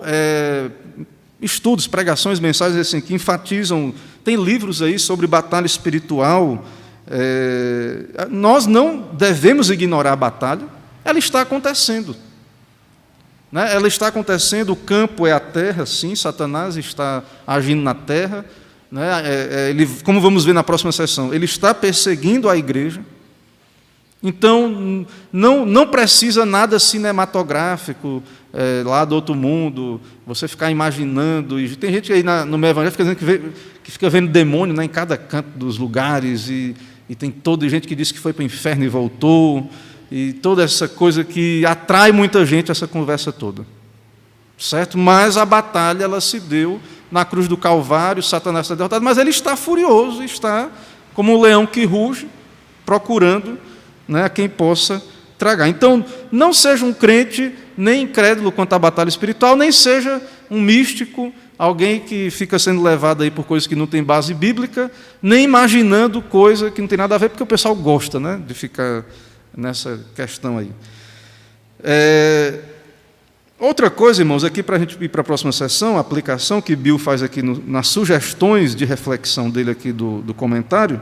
estudos, pregações, mensagens assim, que enfatizam, tem livros aí sobre batalha espiritual. Nós não devemos ignorar a batalha, ela está acontecendo. Né? Ela está acontecendo, o campo é a terra, sim, Satanás está agindo na terra. Ele, como vamos ver na próxima sessão, ele está perseguindo a igreja. Então, não precisa nada cinematográfico lá do outro mundo, você ficar imaginando. E tem gente aí no meio evangélico que fica vendo demônio, né, em cada canto dos lugares, e tem toda gente que diz que foi para o inferno e voltou, e toda essa coisa que atrai muita gente, essa conversa toda. Certo? Mas a batalha ela se deu na cruz do Calvário, Satanás está derrotado, mas ele está furioso, está como um leão que ruge, procurando, né, a quem possa tragar. Então, não seja um crente nem incrédulo quanto à batalha espiritual, nem seja um místico, alguém que fica sendo levado aí por coisas que não tem base bíblica, nem imaginando coisa que não tem nada a ver, porque o pessoal gosta, né, de ficar nessa questão aí. Outra coisa, irmãos, aqui para a gente ir para a próxima sessão, a aplicação que Bill faz aqui nas sugestões de reflexão dele aqui do comentário.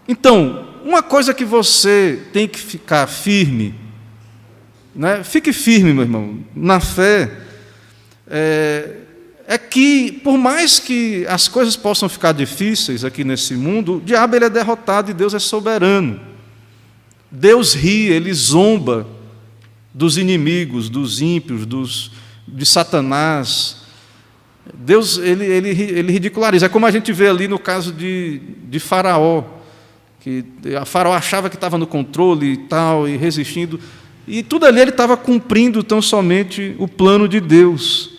Então, uma coisa que você tem que ficar firme, né? Fique firme, meu irmão, na fé, é que, por mais que as coisas possam ficar difíceis aqui nesse mundo, o diabo ele é derrotado e Deus é soberano. Deus ri, ele zomba dos inimigos, dos ímpios, de Satanás. Deus ele ridiculariza. É como a gente vê ali no caso de Faraó, que a Faraó achava que estava no controle e tal, e resistindo, e tudo ali ele estava cumprindo tão somente o plano de Deus.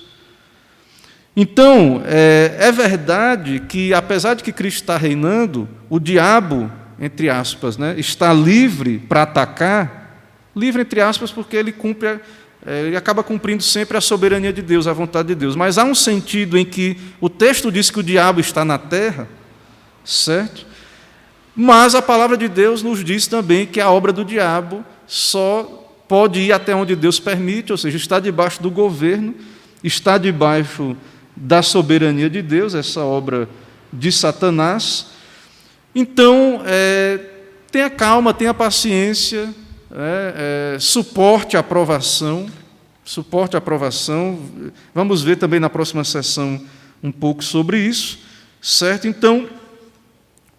Então, é verdade que, apesar de que Cristo está reinando, o diabo, entre aspas, né, está livre para atacar, livre, entre aspas, porque ele acaba cumprindo sempre a soberania de Deus, a vontade de Deus. Mas há um sentido em que o texto diz que o diabo está na terra, certo? Mas a palavra de Deus nos diz também que a obra do diabo só pode ir até onde Deus permite, ou seja, está debaixo do governo, está debaixo da soberania de Deus, essa obra de Satanás. Então, tenha calma, tenha paciência, suporte a aprovação. Vamos ver também na próxima sessão um pouco sobre isso, certo? Então,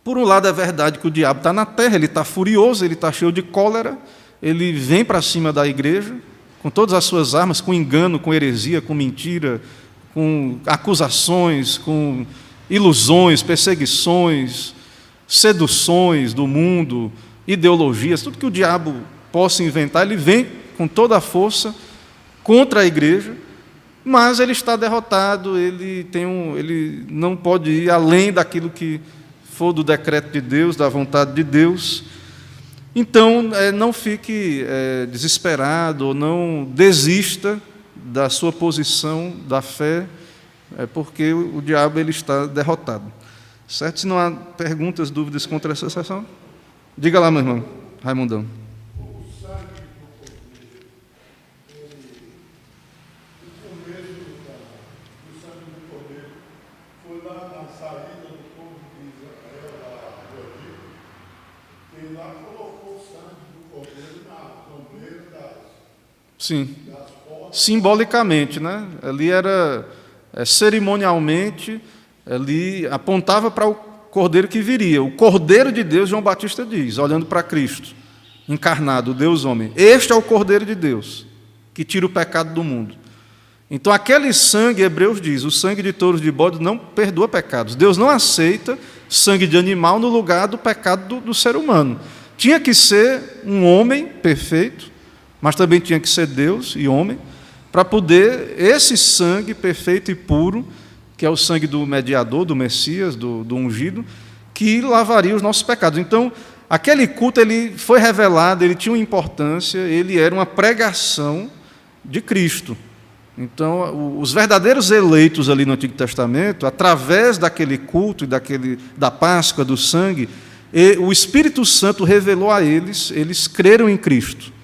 por um lado é verdade que o diabo está na terra, ele está furioso, ele está cheio de cólera, ele vem para cima da igreja, com todas as suas armas, com engano, com heresia, com mentira, com acusações, com ilusões, perseguições, seduções do mundo, ideologias, tudo que o diabo possa inventar, ele vem com toda a força contra a igreja, mas ele está derrotado, ele não pode ir além daquilo que for do decreto de Deus, da vontade de Deus. Então, não fique desesperado, ou não desista da sua posição, da fé, porque o diabo ele está derrotado. Certo? Se não há perguntas, dúvidas contra essa sessão, diga lá, meu irmão, Raimundão. Sim, simbolicamente, né? Ali era cerimonialmente, ali apontava para o Cordeiro que viria. O Cordeiro de Deus, João Batista diz, olhando para Cristo, encarnado, o Deus homem. Este é o Cordeiro de Deus, que tira o pecado do mundo. Então, aquele sangue, Hebreus diz, o sangue de touros e de bode não perdoa pecados. Deus não aceita sangue de animal no lugar do pecado do ser humano. Tinha que ser um homem perfeito, mas também tinha que ser Deus e homem, para poder esse sangue perfeito e puro, que é o sangue do mediador, do Messias, do ungido, que lavaria os nossos pecados. Então, aquele culto ele foi revelado, ele tinha uma importância, ele era uma pregação de Cristo. Então, os verdadeiros eleitos ali no Antigo Testamento, através daquele culto e da Páscoa, do sangue, o Espírito Santo revelou a eles creram em Cristo.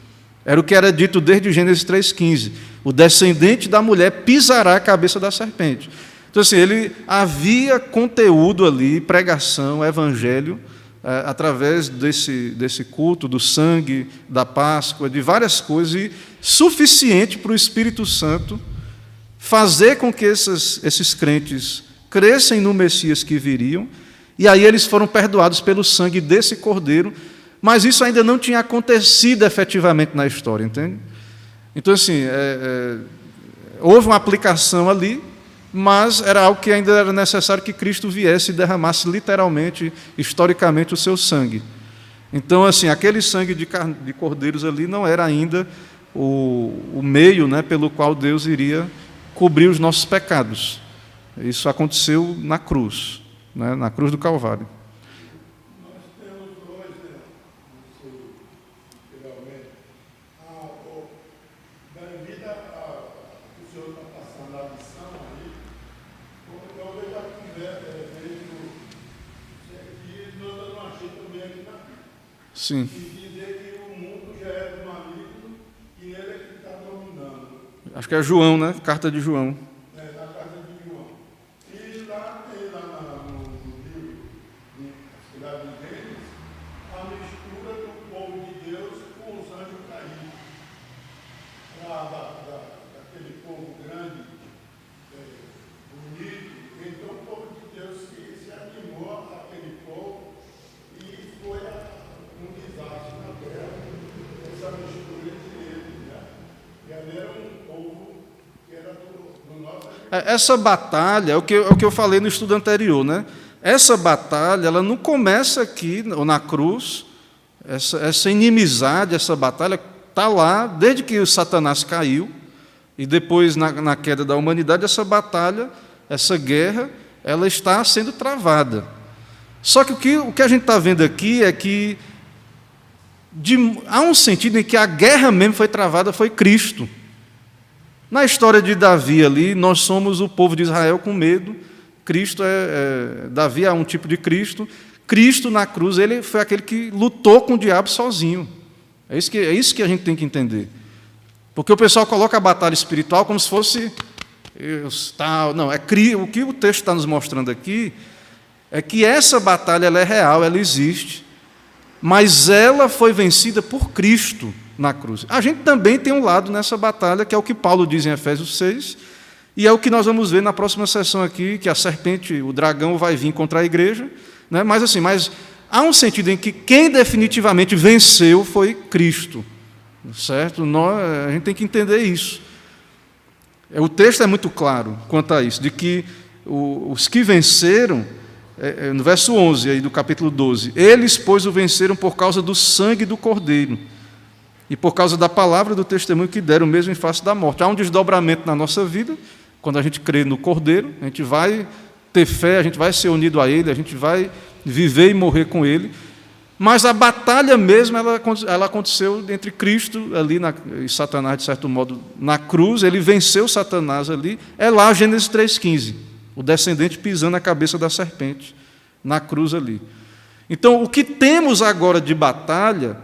Era o que era dito desde Gênesis 3,15. O descendente da mulher pisará a cabeça da serpente. Então, assim, havia conteúdo ali, pregação, evangelho, através desse culto, do sangue, da Páscoa, de várias coisas, e suficiente para o Espírito Santo fazer com que esses crentes crescem no Messias que viriam, e aí eles foram perdoados pelo sangue desse Cordeiro, mas isso ainda não tinha acontecido efetivamente na história, entende? Então, assim, houve uma aplicação ali, mas era algo que ainda era necessário que Cristo viesse e derramasse literalmente, historicamente, o seu sangue. Então, assim, aquele sangue de cordeiros ali não era ainda o meio, né, pelo qual Deus iria cobrir os nossos pecados. Isso aconteceu na cruz, né, na cruz do Calvário. Sim. E dizer que o mundo já é do maligno e ele é que está dominando. Acho que é João, né? Carta de João. Na carta de João. E lá tem no livro de Cidade de Gênesis a mistura do povo de Deus com os anjos caídos. Daquele povo grande, bonito. Então o povo de Deus se animou àquele povo e foi um desastre na terra, essa mistura entre eles, né? E ali era um povo que era do nosso... Essa batalha, é o que eu falei no estudo anterior, né? Essa batalha, ela não começa aqui, ou na cruz, essa inimizade, essa batalha está lá, desde que o Satanás caiu, e depois, na queda da humanidade, essa batalha, essa guerra, ela está sendo travada. Só que o que a gente está vendo aqui é que há um sentido em que a guerra mesmo foi travada, foi Cristo. Na história de Davi ali, nós somos o povo de Israel com medo. Cristo Davi é um tipo de Cristo. Cristo na cruz, ele foi aquele que lutou com o diabo sozinho. É isso que a gente tem que entender. Porque o pessoal coloca a batalha espiritual como se fosse... Não, o que o texto está nos mostrando aqui é que essa batalha ela é real, ela existe, mas ela foi vencida por Cristo na cruz. A gente também tem um lado nessa batalha, que é o que Paulo diz em Efésios 6, e é o que nós vamos ver na próxima sessão aqui, que a serpente, o dragão, vai vir contra a igreja, né? Mas há um sentido em que quem definitivamente venceu foi Cristo, certo? A gente tem que entender isso. O texto é muito claro quanto a isso, de que os que venceram, no verso 11 aí do capítulo 12, eles, pois, o venceram por causa do sangue do Cordeiro e por causa da palavra do testemunho que deram mesmo em face da morte. Há um desdobramento na nossa vida, quando a gente crê no Cordeiro, a gente vai ter fé, a gente vai ser unido a Ele, a gente vai viver e morrer com Ele, mas a batalha mesmo, ela aconteceu entre Cristo ali e Satanás, de certo modo, na cruz. Ele venceu Satanás ali. É lá Gênesis 3,15, o descendente pisando a cabeça da serpente, na cruz ali. Então, o que temos agora de batalha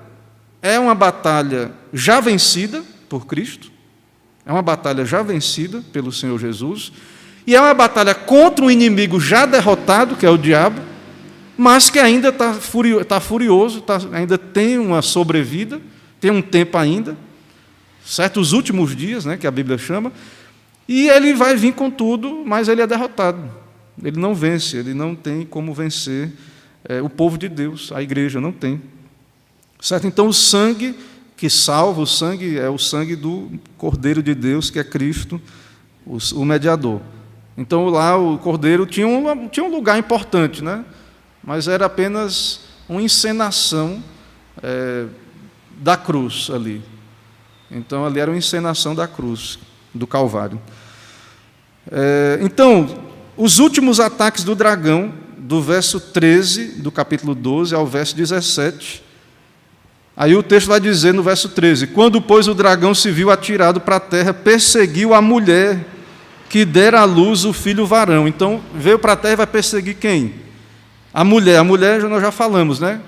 é uma batalha já vencida por Cristo, é uma batalha já vencida pelo Senhor Jesus, e é uma batalha contra um inimigo já derrotado, que é o diabo, mas que ainda está furioso, ainda tem uma sobrevida, tem um tempo ainda, certo? Os últimos dias, né, que a Bíblia chama, e ele vai vir com tudo, mas ele é derrotado. Ele não vence, ele não tem como vencer o povo de Deus, a igreja não tem. Certo? Então, o sangue que salva, o sangue é o sangue do Cordeiro de Deus, que é Cristo, o mediador. Então, lá o Cordeiro tinha um lugar importante, né? Mas era apenas uma encenação da cruz ali. Então, ali era uma encenação da cruz, do Calvário. Então, os últimos ataques do dragão, do verso 13 do capítulo 12 ao verso 17, aí o texto vai dizer no verso 13: quando, pois, o dragão se viu atirado para a terra, perseguiu a mulher que dera à luz o filho varão. Então, veio para a terra e vai perseguir quem? A mulher nós já falamos, né?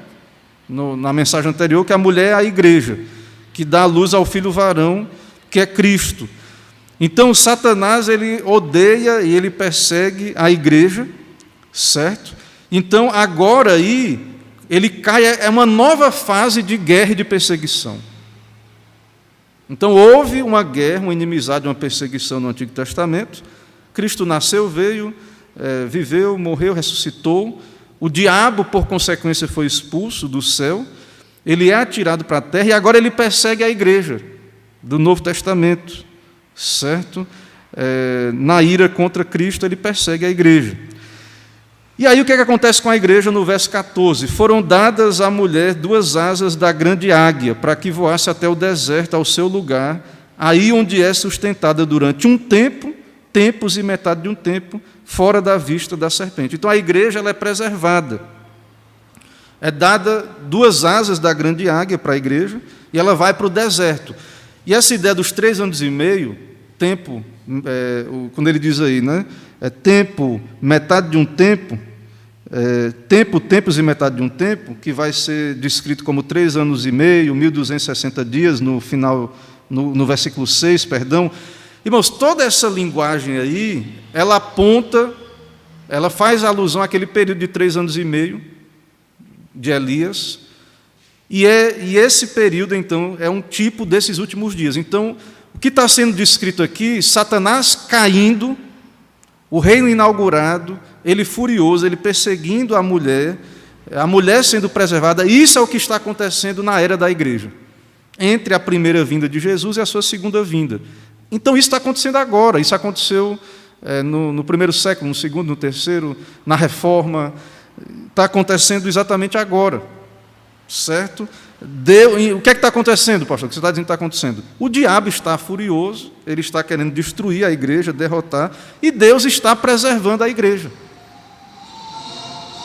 Na mensagem anterior, que a mulher é a igreja, que dá a luz ao filho varão, que é Cristo. Então, Satanás, ele odeia e ele persegue a igreja, certo? Então, agora aí, ele cai, é uma nova fase de guerra e de perseguição. Então, houve uma guerra, uma inimizade, uma perseguição no Antigo Testamento. Cristo nasceu, veio, viveu, morreu, ressuscitou. O diabo, por consequência, foi expulso do céu, ele é atirado para a terra e agora ele persegue a igreja do Novo Testamento, certo? Na ira contra Cristo, ele persegue a igreja. E aí o que acontece com a igreja no verso 14? Foram dadas à mulher 2 asas da grande águia, para que voasse até o deserto, ao seu lugar, aí onde é sustentada durante um tempo, tempos e metade de um tempo, fora da vista da serpente. Então a igreja ela é preservada. É dada 2 asas da grande águia para a igreja e ela vai para o deserto. E essa ideia dos 3 anos e meio, tempo, quando ele diz aí, né? Tempo, metade de um tempo, tempos e metade de um tempo, que vai ser descrito como 3 anos e meio, 1260 dias, no final, no versículo 6, perdão. Irmãos, toda essa linguagem aí, ela aponta, ela faz alusão àquele período de 3 anos e meio de Elias, e esse período, então, é um tipo desses últimos dias. Então, o que está sendo descrito aqui, Satanás caindo, o reino inaugurado, ele furioso, ele perseguindo a mulher sendo preservada. Isso é o que está acontecendo na era da igreja, entre a primeira vinda de Jesus e a sua segunda vinda. Então, isso está acontecendo agora, isso aconteceu no primeiro século, no segundo, no terceiro, na reforma, está acontecendo exatamente agora, certo? O que é que está acontecendo, pastor? O que você está dizendo que está acontecendo? O diabo está furioso, ele está querendo destruir a igreja, derrotar, e Deus está preservando a igreja.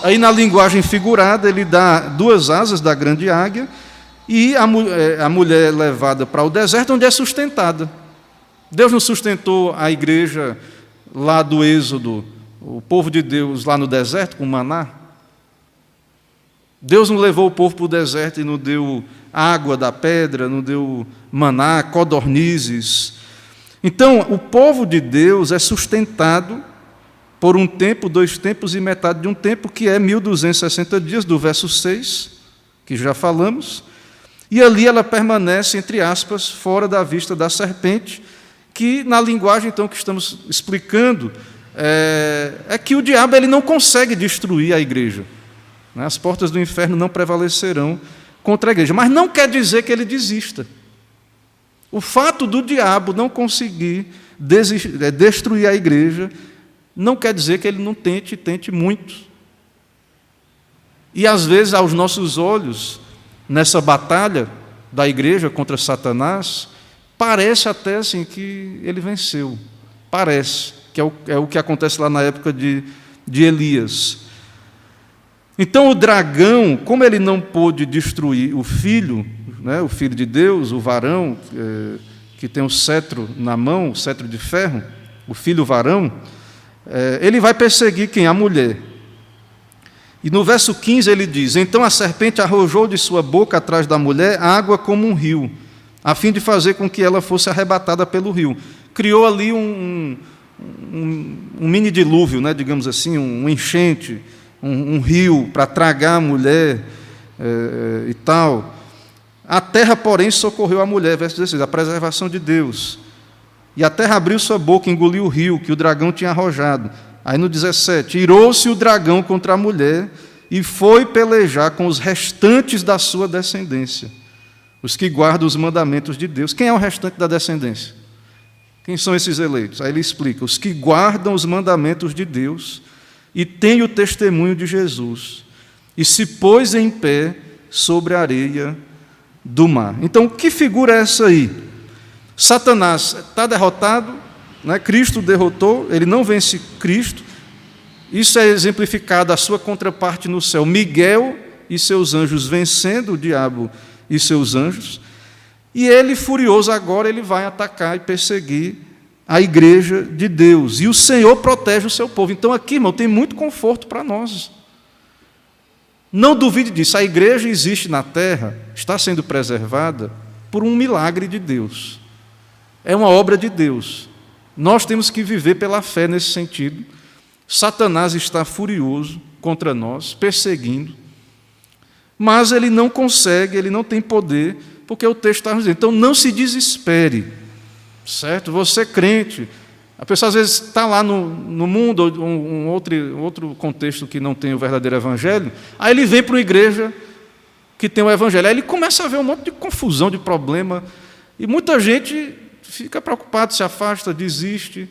Aí, na linguagem figurada, ele dá 2 asas da grande águia, e a mulher é levada para o deserto, onde é sustentada. Deus não sustentou a igreja lá do Êxodo, o povo de Deus lá no deserto, com maná? Deus não levou o povo para o deserto e não deu água da pedra, não deu maná, codornizes. Então, o povo de Deus é sustentado por um tempo, 2 tempos e metade de um tempo, que é 1260 dias, do verso 6, que já falamos, e ali ela permanece, entre aspas, fora da vista da serpente, que na linguagem então que estamos explicando, é que o diabo ele não consegue destruir a igreja. As portas do inferno não prevalecerão contra a igreja, mas não quer dizer que ele desista. O fato do diabo não conseguir destruir a igreja não quer dizer que ele não tente muito. E às vezes, aos nossos olhos, nessa batalha da igreja contra Satanás, parece até assim que ele venceu. Parece, que é o que acontece lá na época de Elias. Então o dragão, como ele não pôde destruir o filho, né, o filho de Deus, o varão, que tem o cetro na mão, o cetro de ferro, o filho varão, ele vai perseguir quem? A mulher. E no verso 15 ele diz: então a serpente arrojou de sua boca atrás da mulher água como um rio, a fim de fazer com que ela fosse arrebatada pelo rio. Criou ali um mini dilúvio, né, digamos assim, um enchente, um rio para tragar a mulher e tal. A terra, porém, socorreu a mulher, verso 16, a preservação de Deus. E a terra abriu sua boca e engoliu o rio que o dragão tinha arrojado. Aí no 17, irou-se o dragão contra a mulher e foi pelejar com os restantes da sua descendência, os que guardam os mandamentos de Deus. Quem é o restante da descendência? Quem são esses eleitos? Aí ele explica: os que guardam os mandamentos de Deus e têm o testemunho de Jesus, e se pôs em pé sobre a areia do mar. Então, que figura é essa aí? Satanás está derrotado, né? Cristo derrotou, ele não vence Cristo. Isso é exemplificado a sua contraparte no céu, Miguel e seus anjos vencendo o diabo e seus anjos. E ele, furioso agora, ele vai atacar e perseguir a igreja de Deus. E o Senhor protege o seu povo. Então aqui, irmão, tem muito conforto para nós. Não duvide disso, a igreja existe na terra, está sendo preservada por um milagre de Deus. É uma obra de Deus. Nós temos que viver pela fé nesse sentido. Satanás está furioso contra nós, perseguindo, mas ele não consegue, ele não tem poder, porque o texto está dizendo. Então não se desespere, certo? Você crente, a pessoa às vezes está lá no mundo, ou um outro contexto que não tem o verdadeiro evangelho, aí ele vem para uma igreja que tem o evangelho, aí ele começa a ver um monte de confusão, de problema, e muita gente fica preocupada, se afasta, desiste.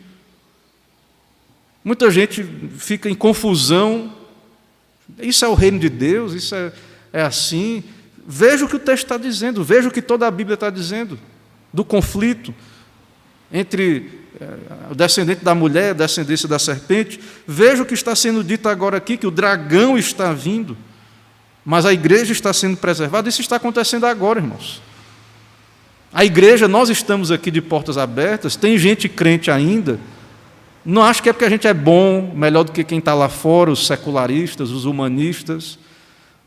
Muita gente fica em confusão. Isso é o reino de Deus? Isso é assim? Veja o que o texto está dizendo, veja o que toda a Bíblia está dizendo, do conflito entre o descendente da mulher, a descendência da serpente. Veja o que está sendo dito agora aqui, que o dragão está vindo, mas a igreja está sendo preservada. Isso está acontecendo agora, irmãos. A igreja, nós estamos aqui de portas abertas, tem gente crente ainda. Não acho que é porque a gente é bom, melhor do que quem está lá fora, os secularistas, os humanistas,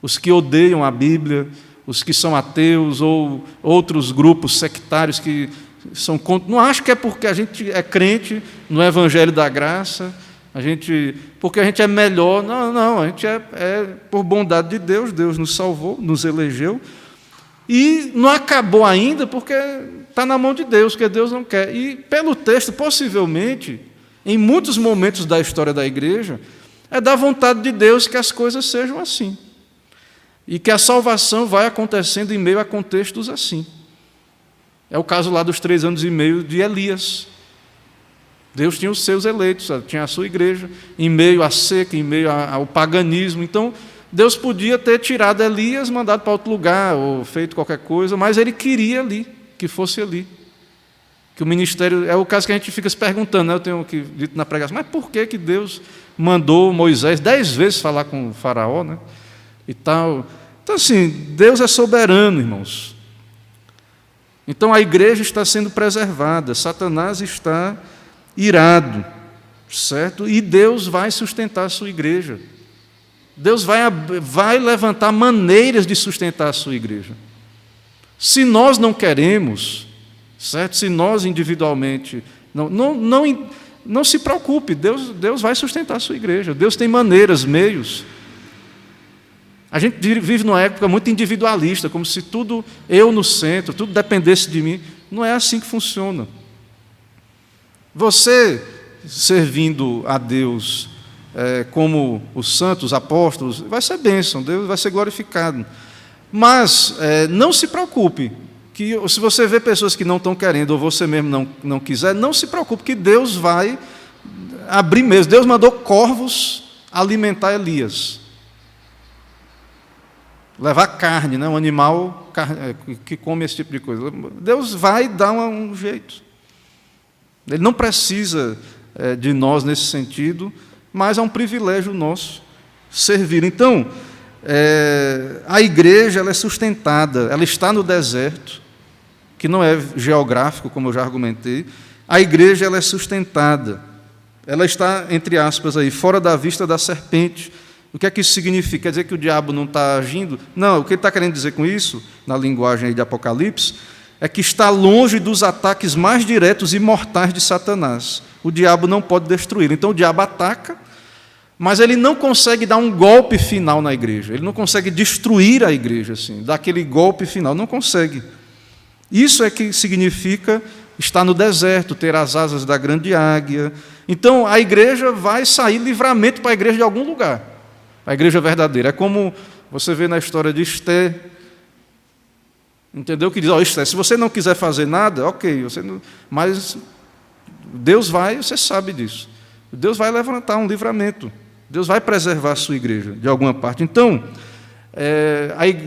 os que odeiam a Bíblia, os que são ateus ou outros grupos sectários que são contra. Não acho que é porque a gente é crente no Evangelho da Graça, porque a gente é melhor. Não, a gente é por bondade de Deus, Deus nos salvou, nos elegeu, e não acabou ainda porque está na mão de Deus, porque Deus não quer. E pelo texto, possivelmente, em muitos momentos da história da igreja, é da vontade de Deus que as coisas sejam assim. E que a salvação vai acontecendo em meio a contextos assim. É o caso lá dos 3 anos e meio de Elias. Deus tinha os seus eleitos, tinha a sua igreja, em meio à seca, em meio ao paganismo. Então, Deus podia ter tirado Elias, mandado para outro lugar, ou feito qualquer coisa, mas Ele queria ali, que fosse ali. Que o ministério, é o caso que a gente fica se perguntando, né? Eu tenho dito na pregação, mas por que Deus mandou Moisés 10 vezes falar com o faraó, né? E tal. Então, assim, Deus é soberano, irmãos. Então, a igreja está sendo preservada, Satanás está irado, certo? E Deus vai sustentar a sua igreja. Deus vai levantar maneiras de sustentar a sua igreja. Se nós não queremos, certo? Se nós individualmente... Não se preocupe, Deus vai sustentar a sua igreja. Deus tem maneiras, meios. A gente vive numa época muito individualista, como se tudo eu no centro, tudo dependesse de mim. Não é assim que funciona. Você servindo a Deus como os santos, os apóstolos, vai ser bênção, Deus vai ser glorificado. Mas não se preocupe, que se você vê pessoas que não estão querendo, ou você mesmo não quiser, não se preocupe, que Deus vai abrir mesmo. Deus mandou corvos alimentar Elias. Levar carne, né? Um animal que come esse tipo de coisa. Deus vai dar um jeito. Ele não precisa de nós nesse sentido, mas é um privilégio nosso servir. Então, a igreja ela é sustentada, ela está no deserto, que não é geográfico, como eu já argumentei. A igreja ela é sustentada, ela está, entre aspas, aí, fora da vista da serpente. O que é que isso significa? Quer dizer que o diabo não está agindo? Não, o que ele está querendo dizer com isso, na linguagem aí de Apocalipse, é que está longe dos ataques mais diretos e mortais de Satanás. O diabo não pode destruí-lo. Então o diabo ataca, mas ele não consegue dar um golpe final na igreja. Ele não consegue destruir a igreja, assim, dar aquele golpe final. Não consegue. Isso é que significa estar no deserto, ter as asas da grande águia. Então a igreja vai sair livramento para a igreja de algum lugar. A igreja verdadeira. É como você vê na história de Esté. Entendeu? Que diz, Esté, se você não quiser fazer nada, ok, mas Deus vai, você sabe disso. Deus vai levantar um livramento. Deus vai preservar a sua igreja, de alguma parte. Então,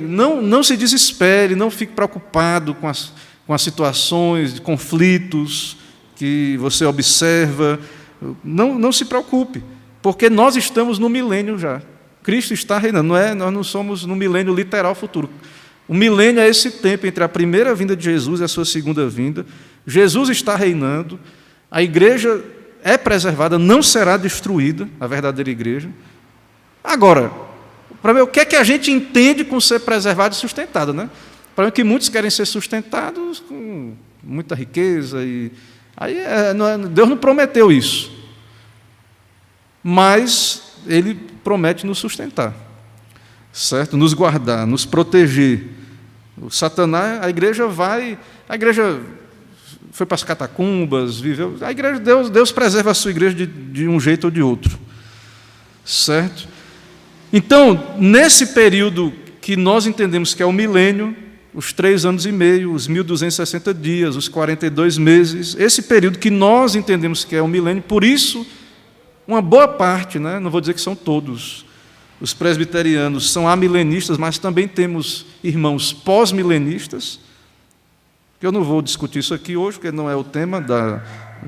não se desespere, não fique preocupado com as situações, de conflitos que você observa. Não se preocupe, porque nós estamos no milênio já. Cristo está reinando, nós não somos no milênio literal futuro. O milênio é esse tempo entre a primeira vinda de Jesus e a sua segunda vinda. Jesus está reinando, a igreja é preservada, não será destruída, a verdadeira igreja. Agora, para ver o que é que a gente entende com ser preservado e sustentado, né? Para ver que muitos querem ser sustentados com muita riqueza, Deus não prometeu isso. Mas Ele promete nos sustentar, certo? Nos guardar, nos proteger. O Satanás, a igreja foi para as catacumbas, viveu. A igreja, Deus preserva a sua igreja de um jeito ou de outro, certo? Então, nesse período que nós entendemos que é o milênio, os 3 anos e meio, os 1.260 dias, os 42 meses, esse período que nós entendemos que é o milênio, por isso, uma boa parte, né, não vou dizer que são todos, os presbiterianos são amilenistas, mas também temos irmãos pós-milenistas, que eu não vou discutir isso aqui hoje, porque não é o tema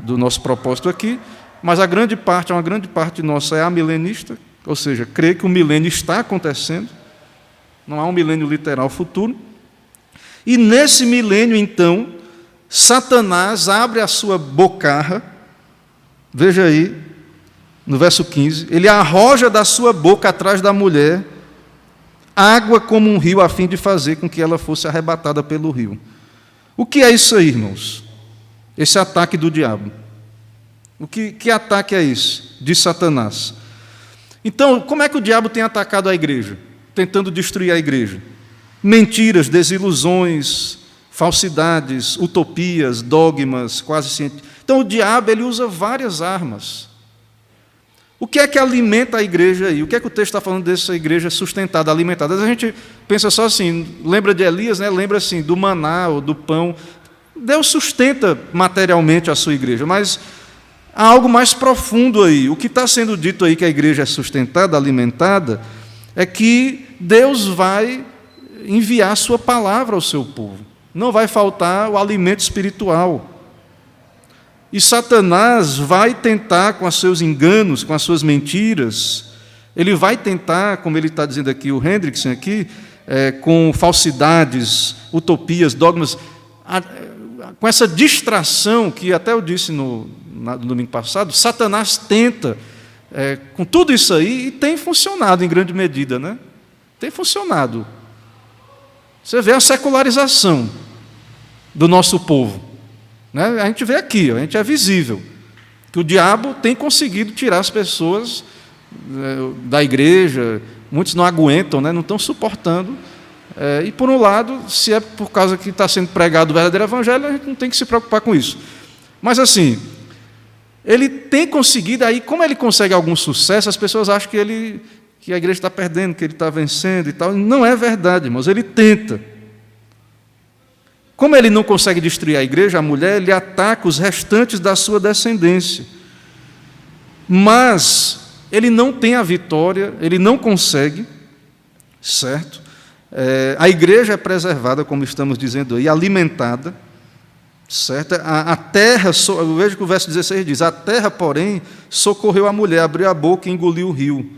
do nosso propósito aqui, mas uma grande parte nossa é amilenista, ou seja, crê que o milênio está acontecendo, não há um milênio literal futuro. E nesse milênio, então, Satanás abre a sua bocarra, veja aí, no verso 15, ele arroja da sua boca atrás da mulher água como um rio, a fim de fazer com que ela fosse arrebatada pelo rio. O que é isso aí, irmãos? Esse ataque do diabo. Que ataque é esse? De Satanás. Então, como é que o diabo tem atacado a igreja? Tentando destruir a igreja. Mentiras, desilusões, falsidades, utopias, dogmas, quase científicos. Então, o diabo ele usa várias armas. O que é que alimenta a igreja aí? O que é que o texto está falando dessa igreja sustentada, alimentada? Às vezes a gente pensa só assim, lembra de Elias, né? Lembra assim, do maná ou do pão. Deus sustenta materialmente a sua igreja, mas há algo mais profundo aí. O que está sendo dito aí que a igreja é sustentada, alimentada, é que Deus vai enviar a sua palavra ao seu povo. Não vai faltar o alimento espiritual. E Satanás vai tentar, com os seus enganos, com as suas mentiras, ele vai tentar, como ele está dizendo aqui, o Hendrickson aqui, com falsidades, utopias, dogmas, com essa distração que até eu disse no domingo passado, Satanás tenta com tudo isso aí, e tem funcionado em grande medida, né? Tem funcionado. Você vê a secularização do nosso povo, né? A gente vê aqui, a gente é visível, que o diabo tem conseguido tirar as pessoas da igreja, muitos não aguentam, né? Não estão suportando. E, por um lado, se é por causa que está sendo pregado o verdadeiro evangelho, a gente não tem que se preocupar com isso. Mas, assim, ele tem conseguido, aí, como ele consegue algum sucesso, as pessoas acham que a igreja está perdendo, que ele está vencendo e tal. Não é verdade, irmãos, ele tenta. Como ele não consegue destruir a igreja, a mulher, ele ataca os restantes da sua descendência. Mas ele não tem a vitória, ele não consegue, certo? A igreja é preservada, como estamos dizendo aí, alimentada, certo? A terra, eu vejo que o verso 16 diz, a terra, porém, socorreu a mulher, abriu a boca e engoliu o rio.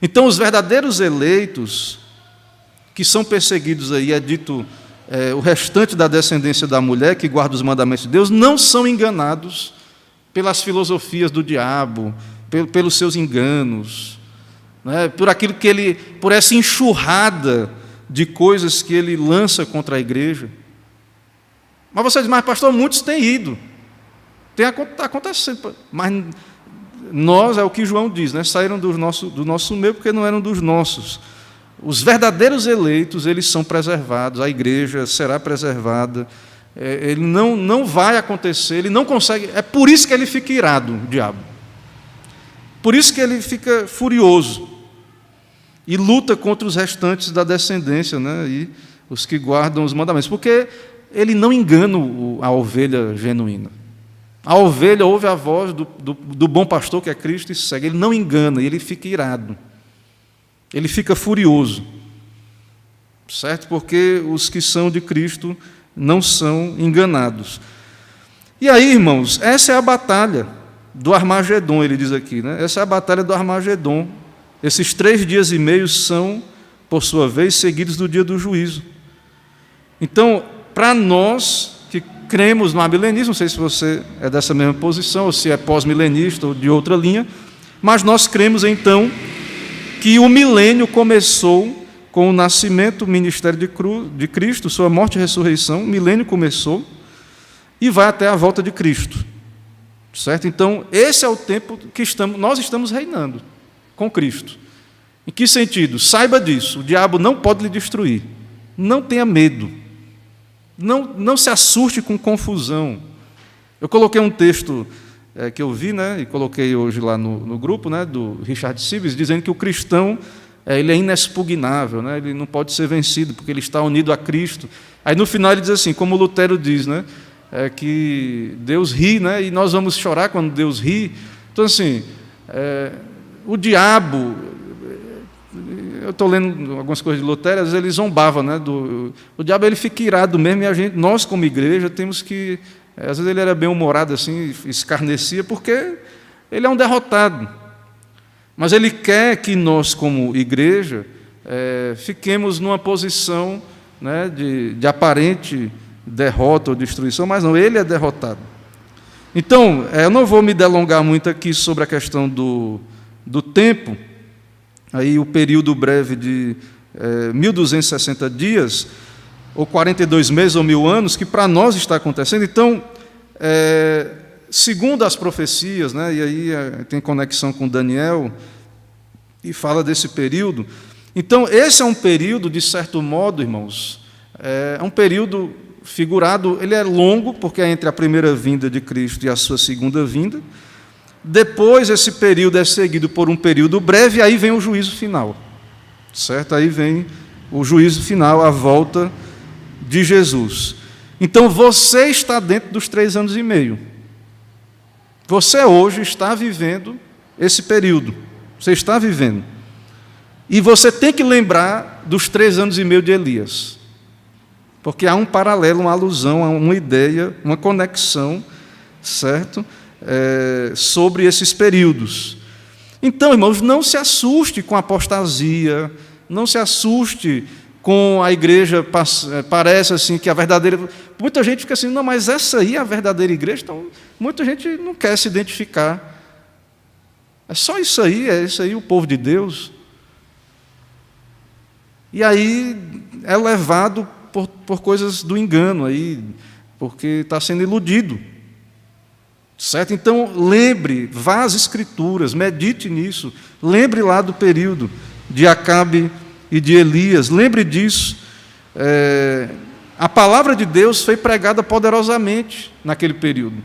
Então, os verdadeiros eleitos, que são perseguidos aí, é dito, o restante da descendência da mulher, que guarda os mandamentos de Deus, não são enganados pelas filosofias do diabo, pelos seus enganos, né? Por essa enxurrada de coisas que ele lança contra a igreja. Mas você diz, mas pastor, muitos têm ido. Está acontecendo. Mas nós, é o que João diz, né? Saíram do nosso meio porque não eram dos nossos. Os verdadeiros eleitos, eles são preservados, a igreja será preservada. Ele não vai acontecer, ele não consegue. É por isso que ele fica irado, o diabo. Por isso que ele fica furioso. E luta contra os restantes da descendência, né? E os que guardam os mandamentos. Porque ele não engana a ovelha genuína. A ovelha ouve a voz do bom pastor, que é Cristo, e segue. Ele não engana, ele fica irado. Ele fica furioso. Certo? Porque os que são de Cristo não são enganados. E aí, irmãos, essa é a batalha do Armagedon, ele diz aqui, né? Essa é a batalha do Armagedon. Esses 3 dias e meio são, por sua vez, seguidos do dia do juízo. Então, para nós que cremos no amilenismo, não sei se você é dessa mesma posição, ou se é pós-milenista ou de outra linha, mas nós cremos, então, que o milênio começou com o nascimento, o ministério de Cristo, sua morte e ressurreição. O milênio começou e vai até a volta de Cristo. Certo? Então, esse é o tempo que nós estamos reinando com Cristo. Em que sentido? Saiba disso, o diabo não pode lhe destruir. Não tenha medo. Não se assuste com confusão. Eu coloquei um texto que eu vi, né, e coloquei hoje lá no grupo, né, do Richard Sibbes, dizendo que o cristão ele é inexpugnável, né, ele não pode ser vencido, porque ele está unido a Cristo. Aí no final ele diz assim, como Lutero diz, né, que Deus ri, né, e nós vamos chorar quando Deus ri. Então, assim, o diabo, eu estou lendo algumas coisas de Lutero, às vezes ele zombava, né, o diabo ele fica irado mesmo, e nós como igreja temos que, às vezes ele era bem humorado assim, escarnecia, porque ele é um derrotado, mas ele quer que nós como igreja fiquemos numa posição, né, de aparente derrota ou destruição, mas não, ele é derrotado. Então, eu não vou me delongar muito aqui sobre a questão do tempo, aí o período breve de 1.260 dias, ou 42 meses ou 1.000 anos, que para nós está acontecendo. Então, segundo as profecias, né, e aí tem conexão com Daniel, e fala desse período. Então, esse é um período, de certo modo, irmãos, é um período figurado, ele é longo, porque é entre a primeira vinda de Cristo e a sua segunda vinda. Depois, esse período é seguido por um período breve, e aí vem o juízo final. Certo? Aí vem o juízo final, a volta de Jesus. Então, você está dentro dos 3 anos e meio. Você hoje está vivendo esse período. Você está vivendo. E você tem que lembrar dos 3 anos e meio de Elias. Porque há um paralelo, uma alusão, uma ideia, uma conexão, certo? Sobre esses períodos. Então, irmãos, não se assuste com a apostasia, não se assuste com a igreja, parece assim que a verdadeira... Muita gente fica assim, não, mas essa aí é a verdadeira igreja, então muita gente não quer se identificar. É só isso aí, é isso aí o povo de Deus. E aí é levado por coisas do engano, aí, porque está sendo iludido. Certo? Então, lembre, vá às Escrituras, medite nisso, lembre lá do período de Acabe e de Elias, lembre disso. A palavra de Deus foi pregada poderosamente naquele período.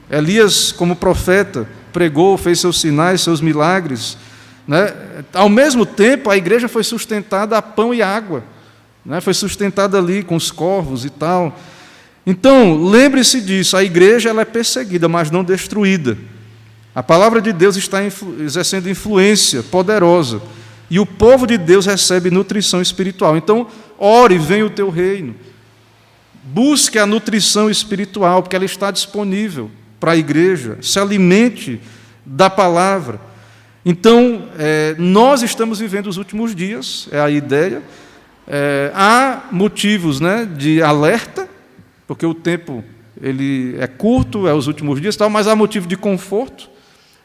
Elias, como profeta, pregou, fez seus sinais, seus milagres. Né? Ao mesmo tempo, a igreja foi sustentada a pão e água, né? Foi sustentada ali com os corvos e tal. Então, lembre-se disso, a igreja ela é perseguida, mas não destruída. A palavra de Deus está exercendo influência poderosa, e o povo de Deus recebe nutrição espiritual. Então, ore, venha o teu reino. Busque a nutrição espiritual, porque ela está disponível para a igreja. Se alimente da palavra. Então, nós estamos vivendo os últimos dias, é a ideia. Há motivos, né, de alerta, porque o tempo ele é curto, é os últimos dias, tal, mas há motivo de conforto,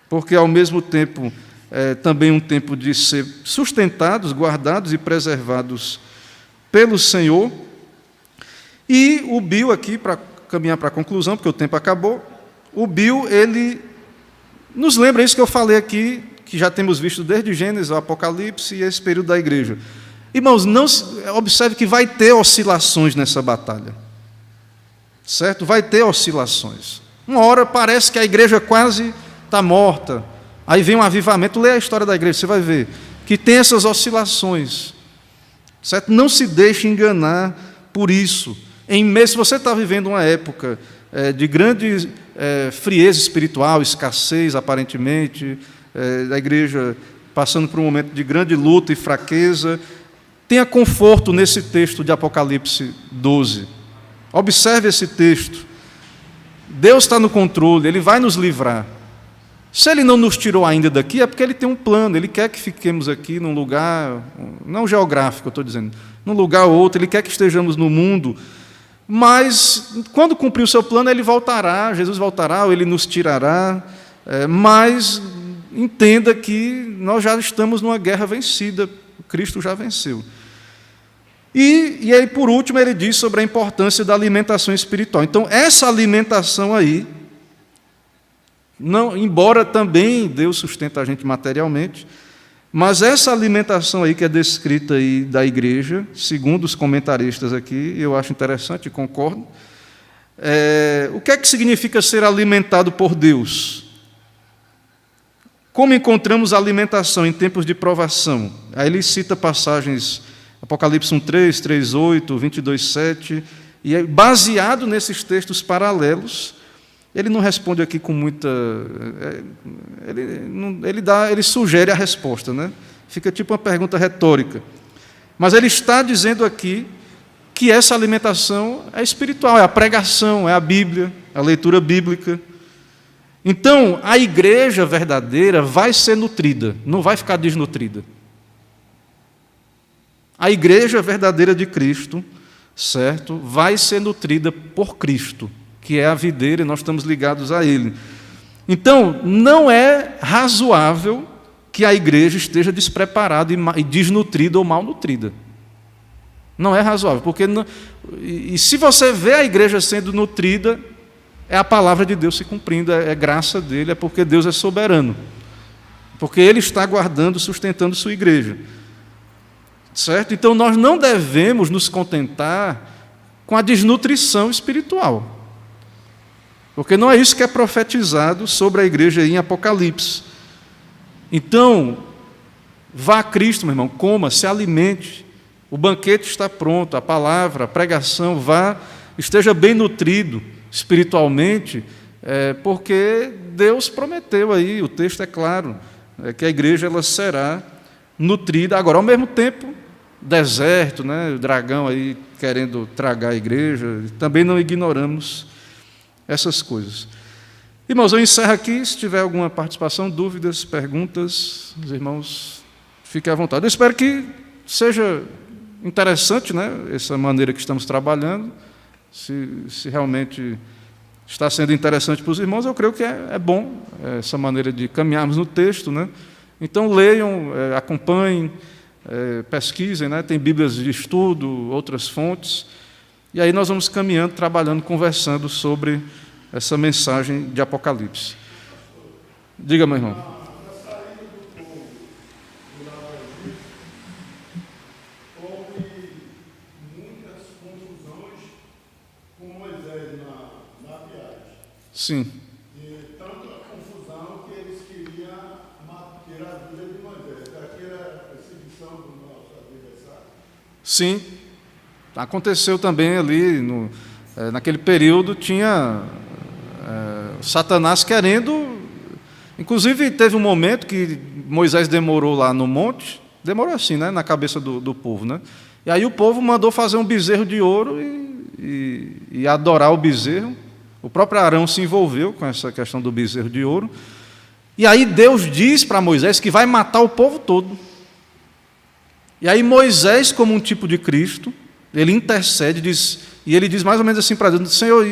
porque, ao mesmo tempo, também um tempo de ser sustentados, guardados e preservados pelo Senhor. E o Bill, aqui, para caminhar para a conclusão, porque o tempo acabou, o Bill, ele nos lembra isso que eu falei aqui, que já temos visto desde Gênesis ao Apocalipse e esse período da igreja. Irmãos, observe que vai ter oscilações nessa batalha. Certo? Vai ter oscilações. Uma hora parece que a igreja quase está morta. Aí vem um avivamento. Lê a história da igreja, você vai ver que tem essas oscilações. Certo? Não se deixe enganar por isso. Se você está vivendo uma época de grande frieza espiritual, escassez, aparentemente, da igreja passando por um momento de grande luta e fraqueza, tenha conforto nesse texto de Apocalipse 12. Observe esse texto. Deus está no controle, Ele vai nos livrar. Se Ele não nos tirou ainda daqui, é porque Ele tem um plano, Ele quer que fiquemos aqui num lugar, não geográfico, eu estou dizendo, num lugar ou outro, Ele quer que estejamos no mundo, mas quando cumprir o seu plano, Ele voltará, Jesus voltará, ou Ele nos tirará, mas entenda que nós já estamos numa guerra vencida, Cristo já venceu. E aí, por último, ele diz sobre a importância da alimentação espiritual. Então, essa alimentação aí, embora também Deus sustenta a gente materialmente, mas essa alimentação aí que é descrita aí da igreja, segundo os comentaristas aqui, eu acho interessante e concordo, o que é que significa ser alimentado por Deus? Como encontramos alimentação em tempos de provação? Aí ele cita passagens Apocalipse 1:3, 3:8, 22:7, e é baseado nesses textos paralelos. Ele não responde aqui com muita... Ele sugere a resposta, né? Fica tipo uma pergunta retórica. Mas ele está dizendo aqui que essa alimentação é espiritual, é a pregação, é a Bíblia, a leitura bíblica. Então, a igreja verdadeira vai ser nutrida, não vai ficar desnutrida. A igreja verdadeira de Cristo, certo, vai ser nutrida por Cristo, que é a videira, e nós estamos ligados a Ele. Então, não é razoável que a igreja esteja despreparada e desnutrida ou malnutrida. Não é razoável, porque e se você vê a igreja sendo nutrida, é a palavra de Deus se cumprindo, é graça dele, é porque Deus é soberano, porque Ele está guardando, sustentando sua igreja. Certo? Então, nós não devemos nos contentar com a desnutrição espiritual, porque não é isso que é profetizado sobre a igreja em Apocalipse. Então, vá a Cristo, meu irmão, coma, se alimente, o banquete está pronto, a palavra, a pregação, vá, esteja bem nutrido espiritualmente, porque Deus prometeu aí, o texto é claro, que a igreja ela será nutrida. Agora, ao mesmo tempo, deserto, né, o dragão aí querendo tragar a igreja, também não ignoramos essas coisas. Irmãos, eu encerro aqui. Se tiver alguma participação, dúvidas, perguntas, os irmãos, fiquem à vontade. Eu espero que seja interessante, né, essa maneira que estamos trabalhando, se realmente está sendo interessante para os irmãos, eu creio que é bom essa maneira de caminharmos no texto, né? Então, leiam, acompanhem, pesquisem, né? Tem Bíblias de estudo, outras fontes, e aí nós vamos caminhando, trabalhando, conversando sobre essa mensagem de Apocalipse. Diga, meu irmão. Sim. E tanto a confusão que eles queriam tirar a vida de Moisés. Aqui era a perseguição do nosso adversário. Sim. Aconteceu também ali, naquele período, tinha Satanás querendo... Inclusive, teve um momento que Moisés demorou lá no monte, demorou assim, né, na cabeça do povo, né? E aí o povo mandou fazer um bezerro de ouro e adorar o bezerro. O próprio Arão se envolveu com essa questão do bezerro de ouro. E aí Deus diz para Moisés que vai matar o povo todo. E aí Moisés, como um tipo de Cristo, ele intercede, e ele diz mais ou menos assim para Deus: Senhor,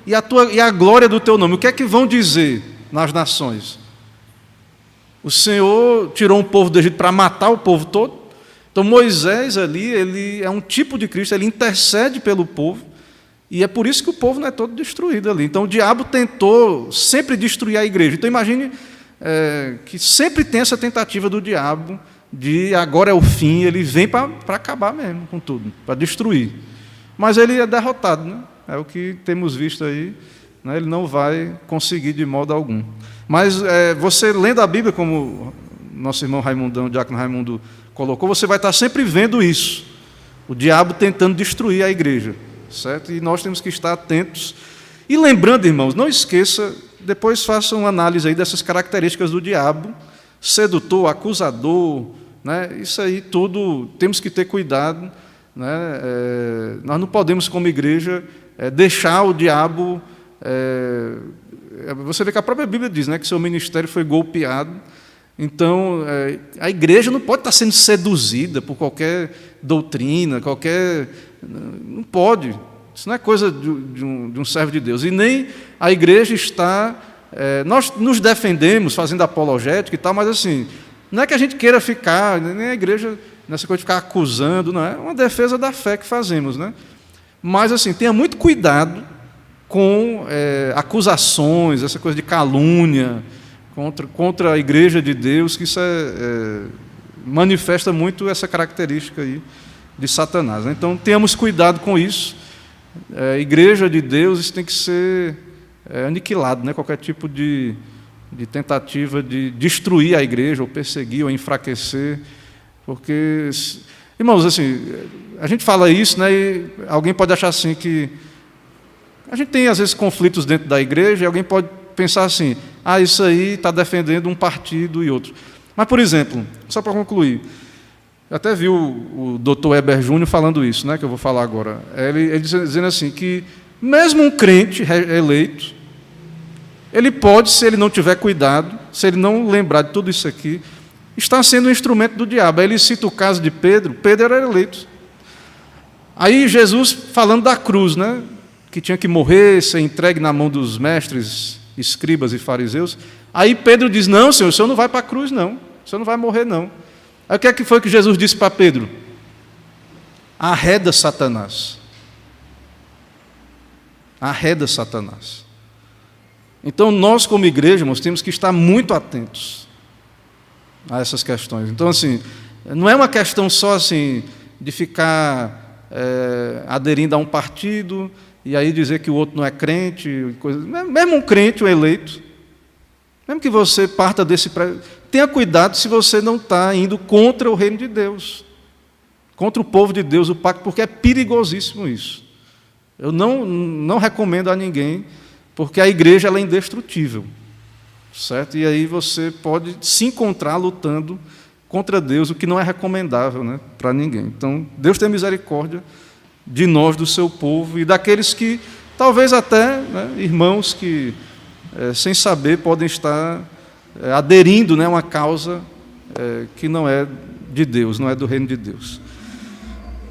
e a glória do teu nome? O que é que vão dizer nas nações? O Senhor tirou um povo do Egito para matar o povo todo. Então Moisés ali, ele é um tipo de Cristo, ele intercede pelo povo. E é por isso que o povo não é todo destruído ali. Então o diabo tentou sempre destruir a igreja. Então imagine que sempre tem essa tentativa do diabo de agora é o fim, ele vem para acabar mesmo com tudo, para destruir. Mas ele é derrotado, né? É o que temos visto aí, né? Ele não vai conseguir de modo algum. Mas você lendo a Bíblia, como nosso irmão Raimundão, o diácono Raimundo colocou, você vai estar sempre vendo isso. O diabo tentando destruir a igreja. Certo? E nós temos que estar atentos. E lembrando, irmãos, não esqueça, depois faça uma análise aí dessas características do diabo, sedutor, acusador, né? Isso aí tudo, temos que ter cuidado, né? Nós não podemos, como igreja, deixar o diabo... você vê que a própria Bíblia diz, né, que seu ministério foi golpeado. Então, a igreja não pode estar sendo seduzida por qualquer doutrina, não pode. Isso não é coisa de um servo de Deus. E nem a igreja está... nós nos defendemos fazendo apologética e tal, mas assim, não é que a gente queira ficar, nem a igreja, nessa coisa de ficar acusando, não é uma defesa da fé que fazemos, né? Mas assim, tenha muito cuidado com acusações, essa coisa de calúnia contra a igreja de Deus, que isso manifesta muito essa característica aí de Satanás, né? Então, tenhamos cuidado com isso. A igreja de Deus, isso tem que ser aniquilado, né? Qualquer tipo de tentativa de destruir a igreja, ou perseguir, ou enfraquecer, porque, irmãos, assim, a gente fala isso, né? E alguém pode achar assim que a gente tem às vezes conflitos dentro da igreja, e alguém pode pensar assim: isso aí está defendendo um partido e outro. Mas, por exemplo, só para concluir, eu até vi o Dr. Heber Júnior falando isso, né, que eu vou falar agora. Ele dizendo assim, que mesmo um crente eleito, ele pode, se ele não tiver cuidado, se ele não lembrar de tudo isso aqui, está sendo um instrumento do diabo. Aí ele cita o caso de Pedro. Pedro era eleito. Aí Jesus falando da cruz, né, que tinha que morrer, ser entregue na mão dos mestres, escribas e fariseus. Aí Pedro diz: não, Senhor, o Senhor não vai para a cruz, não. O Senhor não vai morrer, não. Aí o que é que foi que Jesus disse para Pedro? Arreda Satanás. Arreda Satanás. Então, nós como igreja, irmãos, temos que estar muito atentos a essas questões. Então, assim, não é uma questão só assim de ficar aderindo a um partido e aí dizer que o outro não é crente, coisa. Mesmo um crente, um eleito, mesmo que você parta desse... Tenha cuidado se você não está indo contra o reino de Deus, contra o povo de Deus, o pacto, porque é perigosíssimo isso. Eu não recomendo a ninguém, porque a igreja ela é indestrutível, certo? E aí você pode se encontrar lutando contra Deus, o que não é recomendável, né, para ninguém. Então, Deus tem misericórdia de nós, do seu povo, e daqueles que, talvez até, né, irmãos que, sem saber, podem estar aderindo, né, a uma causa que não é de Deus, não é do reino de Deus.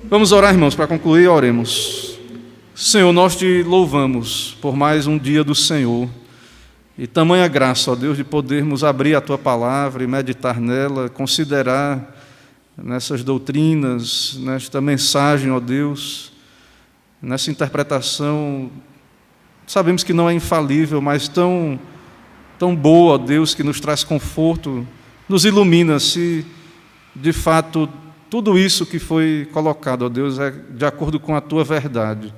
Vamos orar, irmãos, para concluir, oremos. Senhor, nós te louvamos por mais um dia do Senhor e tamanha graça, ó Deus, de podermos abrir a Tua palavra e meditar nela, considerar nessas doutrinas, nesta mensagem, ó Deus, nessa interpretação. Sabemos que não é infalível, mas tão boa, ó Deus, que nos traz conforto, nos ilumina se de fato tudo isso que foi colocado, ó Deus, é de acordo com a Tua verdade.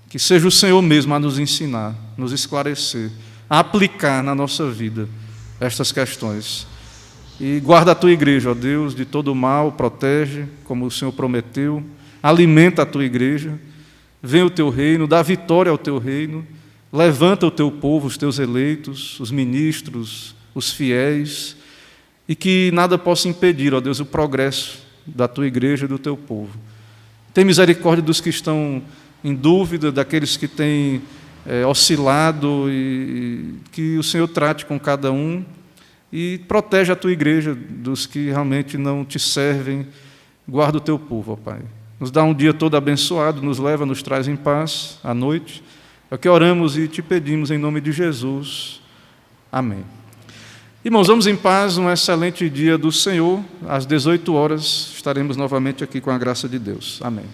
Que seja o Senhor mesmo a nos ensinar, nos esclarecer, a aplicar na nossa vida estas questões. E guarda a Tua igreja, ó Deus, de todo o mal, protege, como o Senhor prometeu, alimenta a Tua igreja, vem o Teu reino, dá vitória ao Teu reino, levanta o Teu povo, os Teus eleitos, os ministros, os fiéis, e que nada possa impedir, ó Deus, o progresso da Tua igreja e do Teu povo. Tem misericórdia dos que estão em dúvida, daqueles que têm oscilado, e que o Senhor trate com cada um e protege a Tua igreja dos que realmente não Te servem. Guarda o Teu povo, ó Pai. Nos dá um dia todo abençoado, nos leva, nos traz em paz à noite. É o que oramos e Te pedimos em nome de Jesus. Amém. Irmãos, vamos em paz, um excelente dia do Senhor. Às 18 horas estaremos novamente aqui com a graça de Deus. Amém.